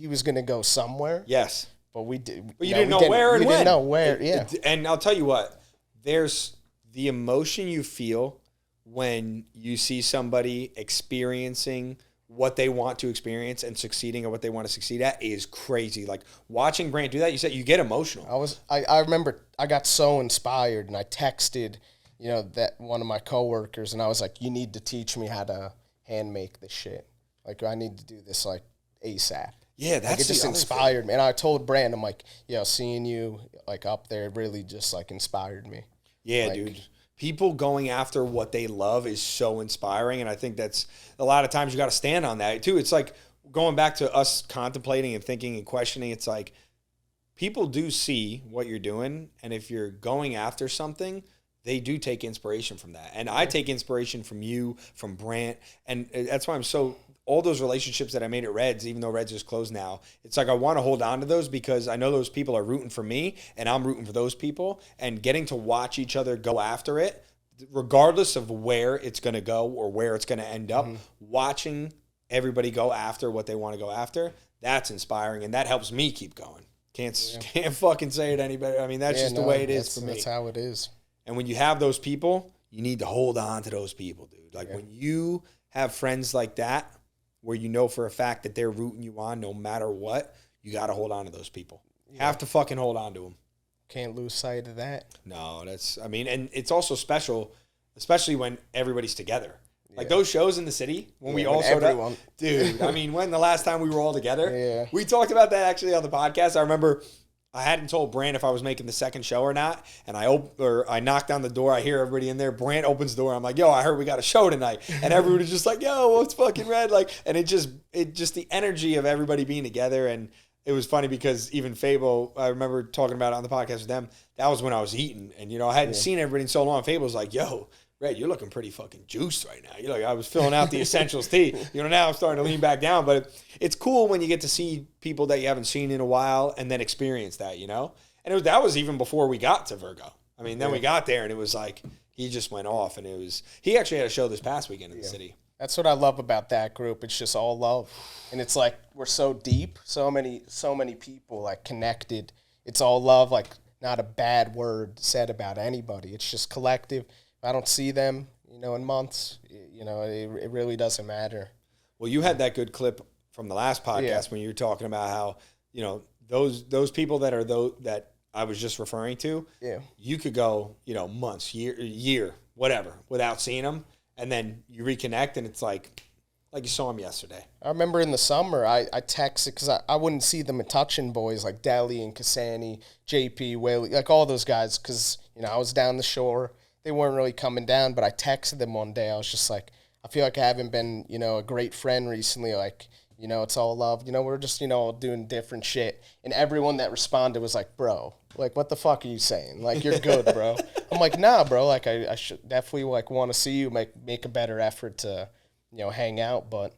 Speaker 3: was going to go somewhere.
Speaker 1: Yes.
Speaker 3: But we did.
Speaker 1: But you didn't know where and when.
Speaker 3: We didn't know where, yeah.
Speaker 1: And I'll tell you what, there's the emotion you feel when you see somebody experiencing what they want to experience and succeeding at what they want to succeed at is crazy. Like, watching Brant do that, you said you get emotional.
Speaker 3: I remember I got so inspired, and I texted, that one of my coworkers, and I was like, you need to teach me how to hand make this shit. Like, I need to do this, like, ASAP.
Speaker 1: Yeah, that's
Speaker 3: like, it just inspired me. And I told Brand, I'm like, seeing you, like, up there really just, like, inspired me.
Speaker 1: Yeah,
Speaker 3: like,
Speaker 1: dude. People going after what they love is so inspiring, and I think that's a lot of times you got to stand on that, too. It's like going back to us contemplating and thinking and questioning. It's like people do see what you're doing, and if you're going after something, they do take inspiration from that. And I take inspiration from you, from Brant, and that's why I'm so – all those relationships that I made at Reds, even though Reds is closed now, it's like I want to hold on to those because I know those people are rooting for me and I'm rooting for those people, and getting to watch each other go after it, regardless of where it's going to go or where it's going to end up, watching everybody go after what they want to go after, that's inspiring, and that helps me keep going. Can't fucking say it any better. I mean, that's just the way it is for me.
Speaker 3: That's how it is.
Speaker 1: And when you have those people, you need to hold on to those people, dude. Like, when you have friends like that, where you know for a fact that they're rooting you on no matter what, you got to hold on to those people. Yeah. Have to fucking hold on to them.
Speaker 3: Can't lose sight of that.
Speaker 1: No, and it's also special, especially when everybody's together. Like those shows in the city, when we all showed up. Dude, I mean, when the last time we were all together? We talked about that actually on the podcast. I remember I hadn't told Brant if I was making the second show or not, and I knocked on the door. I hear everybody in there. Brant opens the door. I'm like, "Yo, I heard we got a show tonight," and everyone was just like, "Yo, what's fucking Red?" Like, and it just the energy of everybody being together, and it was funny because even Fable, I remember talking about it on the podcast with them. That was when I was eating, and I hadn't seen everybody in so long. Fable was like, "Yo, Red, you're looking pretty fucking juiced right now." You're like, I was filling out the essentials tea. Now I'm starting to lean back down. But it's cool when you get to see people that you haven't seen in a while and then experience that, And that was even before we got to Virgo. I mean, then we got there and it was like he just went off, and he actually had a show this past weekend in the city.
Speaker 3: That's what I love about that group. It's just all love, and it's like we're so deep, so many people like connected. It's all love, like not a bad word said about anybody. It's just collective. If I don't see them, in months, it really doesn't matter.
Speaker 1: Well, you had that good clip from the last podcast when you were talking about how, those people that are that I was just referring to, you could go, months, year, whatever, without seeing them, and then you reconnect, and it's like you saw them yesterday.
Speaker 3: I remember in the summer, I texted, because I wouldn't see the Metuchen boys, like Deli and Cassani, JP, Whaley, like all those guys, because, I was down the shore. They weren't really coming down, but I texted them one day. I was just like, I feel like I haven't been, a great friend recently. Like, it's all love. We're just, all doing different shit. And everyone that responded was like, bro, like, what the fuck are you saying? Like, you're good, bro. I'm like, nah, bro. Like, I should definitely, like, want to see you make a better effort to, hang out. But,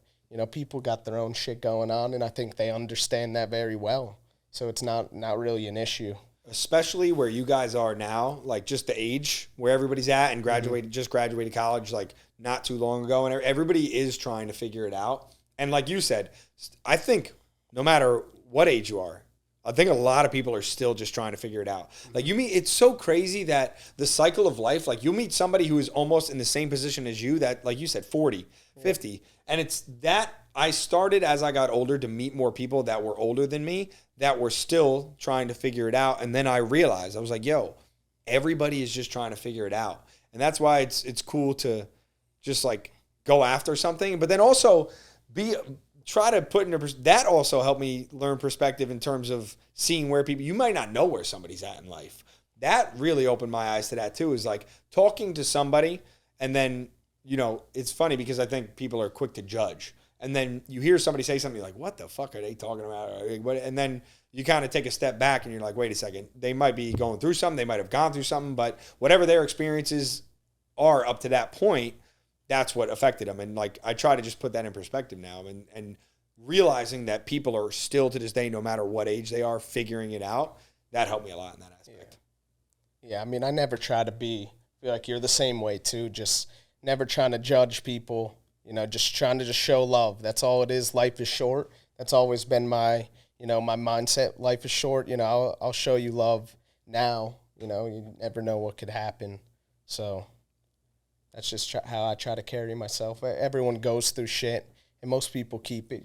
Speaker 3: people got their own shit going on, and I think they understand that very well. So it's not really an issue.
Speaker 1: Especially where you guys are now, like just the age where everybody's at and just graduated college like not too long ago, and everybody is trying to figure it out. And like you said, I think no matter what age you are, I think a lot of people are still just trying to figure it out. Like it's so crazy that the cycle of life, like you'll meet somebody who is almost in the same position as you that, like you said, 40, 50. And it's that I started as I got older to meet more people that were older than me that were still trying to figure it out. And then I realized, I was like, yo, everybody is just trying to figure it out. And that's why it's cool to just like go after something, but then also try to put into that also helped me learn perspective in terms of seeing where people, you might not know where somebody's at in life. That really opened my eyes to that too, is like talking to somebody, and then, it's funny because I think people are quick to judge. And then you hear somebody say something, you're like, what the fuck are they talking about? And then you kind of take a step back and you're like, wait a second, they might be going through something, they might have gone through something, but whatever their experiences are up to that point, that's what affected them. And like, I try to just put that in perspective now, and realizing that people are still to this day, no matter what age they are, figuring it out. That helped me a lot in that aspect.
Speaker 3: Yeah, I mean, I never try to feel like you're the same way too. Just never trying to judge people, just trying to just show love. That's all it is. Life is short. That's always been my mindset. Life is short. I'll show you love now. You never know what could happen. So that's just how I try to carry myself. Everyone goes through shit, and most people keep it,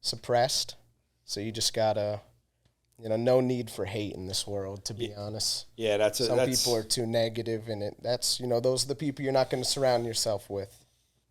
Speaker 3: suppressed. So you just gotta, no need for hate in this world, to be honest.
Speaker 1: Yeah,
Speaker 3: some people are too negative, and those are the people you're not going to surround yourself with.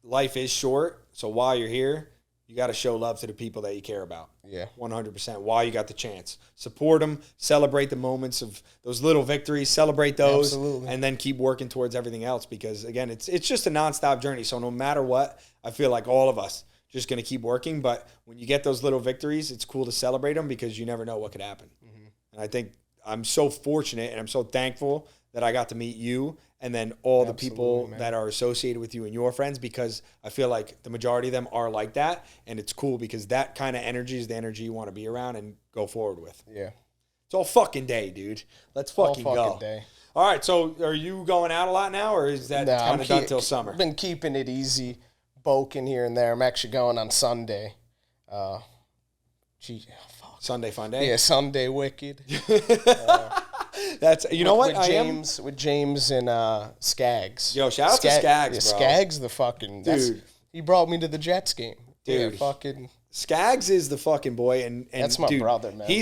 Speaker 1: Life is short, so while you're here, you got to show love to the people that you care about.
Speaker 3: Yeah.
Speaker 1: 100%. While you got the chance. Support them, celebrate the moments of those little victories, celebrate those,
Speaker 3: Absolutely.
Speaker 1: And then keep working towards everything else, because, again, it's just a nonstop journey. So no matter what, I feel like all of us just going to keep working. But when you get those little victories, it's cool to celebrate them, because you never know what could happen. Mm-hmm. And I think I'm so fortunate and I'm so thankful that I got to meet you, and then all the people that are associated with you and your friends, because I feel like the majority of them are like that. And it's cool, because that kind of energy is the energy you want to be around and go forward with.
Speaker 3: Yeah.
Speaker 1: It's all fucking day, dude. Let's fucking
Speaker 3: all
Speaker 1: go.
Speaker 3: fucking day.
Speaker 1: All right, so are you going out a lot now, or is that kind of done till summer?
Speaker 3: I've been keeping it easy, bulking here and there. I'm actually going on Sunday.
Speaker 1: Sunday fun day?
Speaker 3: Yeah, Sunday Wicked.
Speaker 1: That's, you know what?
Speaker 3: With James and Skaggs.
Speaker 1: Yo, shout out to Skaggs, bro.
Speaker 3: Skaggs, the fucking dude. He brought me to the Jets game,
Speaker 1: dude.
Speaker 3: Yeah, fucking
Speaker 1: Skaggs is the fucking boy, and
Speaker 3: that's my brother, man.
Speaker 1: He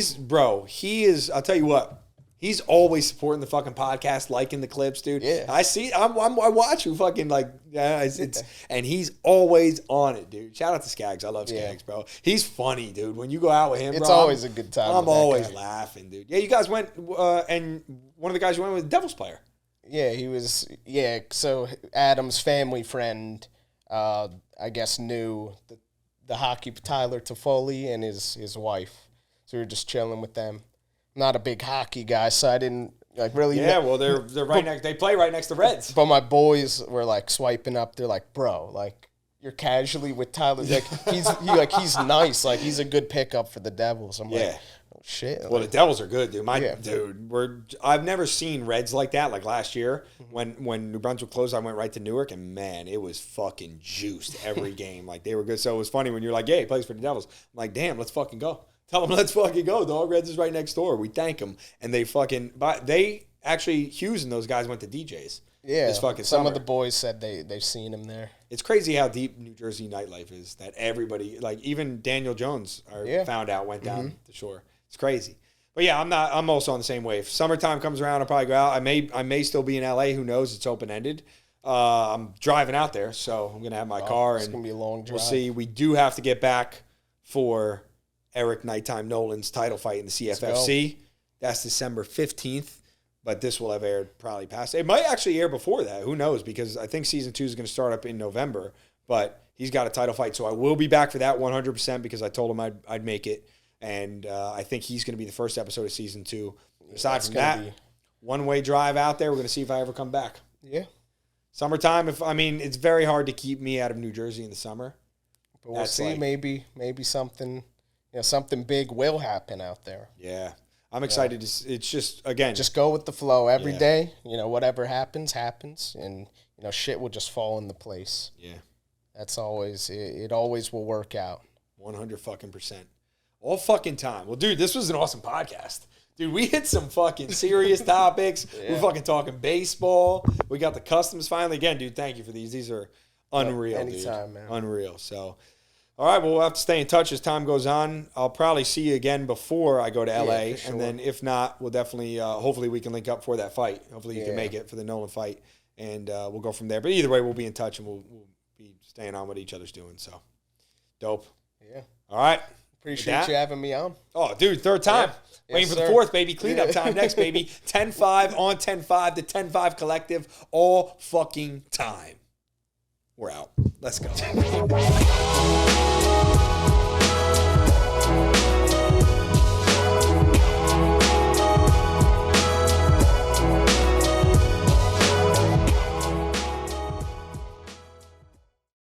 Speaker 1: is. I'll tell you what. He's always supporting the fucking podcast, liking the clips, dude.
Speaker 3: Yeah,
Speaker 1: I see. I watch you fucking like. And he's always on it, dude. Shout out to Skaggs. I love Skaggs, bro. He's funny, dude. When you go out with him,
Speaker 3: it's
Speaker 1: bro,
Speaker 3: always a good time.
Speaker 1: I'm always laughing, dude. Yeah, you guys went, and one of the guys you went with, Devils player.
Speaker 3: Yeah, he was. Yeah, so Adam's family friend, I guess, knew the hockey Tyler Toffoli and his wife, so we were just chilling with them. Not a big hockey guy, so I didn't really.
Speaker 1: Yeah, well, they're right next. They play right next to Reds.
Speaker 3: But my boys were like swiping up. They're like, "Bro, like you're casually with Tyler. Like he's nice. Like he's a good pickup for the Devils." I'm like, "Oh shit."
Speaker 1: Well, the Devils are good, dude. I've never seen Reds like that. Like last year, when New Brunswick closed, I went right to Newark, and man, it was fucking juiced every game. Like they were good. So it was funny when you're like, "Yeah, he plays for the Devils." I'm like, "Damn, let's fucking go." Tell them, let's fucking go, dog. Reds is right next door. We thank them. And they actually, Hughes and those guys went to DJ's.
Speaker 3: Yeah.
Speaker 1: This fucking
Speaker 3: Some
Speaker 1: summer.
Speaker 3: of the boys said they've seen him there.
Speaker 1: It's crazy how deep New Jersey nightlife is, that everybody, like even Daniel Jones, found out, went down the shore. It's crazy. But yeah, I'm also on the same wave. Summertime comes around, I'll probably go out. I may still be in LA. Who knows? It's open-ended. I'm driving out there, so I'm going to have my car.
Speaker 3: It's going to be a long drive.
Speaker 1: We'll see. We do have to get back for Eric Nighttime Nolan's title fight in the CFFC. That's December 15th, but this will have aired probably past. It might actually air before that. Who knows? Because I think season 2 is going to start up in November, but he's got a title fight. So I will be back for that 100% because I told him I'd make it. And I think he's going to be the first episode of season 2. Aside from that, one-way drive out there. We're going to see if I ever come back.
Speaker 3: Yeah.
Speaker 1: Summertime, it's very hard to keep me out of New Jersey in the summer.
Speaker 3: But we'll see. Maybe something... something big will happen out there.
Speaker 1: Yeah. I'm excited. It's just, again.
Speaker 3: Just go with the flow every day. Whatever happens. And, shit will just fall into place.
Speaker 1: Yeah.
Speaker 3: That's always, it always will work out.
Speaker 1: 100%. All fucking time. Well, dude, this was an awesome podcast. Dude, we hit some fucking serious topics. Yeah. We're fucking talking baseball. We got the customs finally. Again, dude, thank you for these. These are unreal,
Speaker 3: anytime, man.
Speaker 1: Unreal. So... All right, well, we'll have to stay in touch as time goes on. I'll probably see you again before I go to LA.
Speaker 3: Sure.
Speaker 1: And then if not, we'll definitely, hopefully we can link up for that fight. Hopefully you can make it for the Nolan fight. And we'll go from there. But either way, we'll be in touch and we'll be staying on what each other's doing. So, dope.
Speaker 3: Yeah.
Speaker 1: All right.
Speaker 3: Appreciate you having me on.
Speaker 1: Oh, dude, third time.
Speaker 3: Yeah.
Speaker 1: Waiting for the fourth, baby. Cleanup time next, baby. 10-5 on 10-5, the 10-5 collective, all fucking time. We're out. Let's go.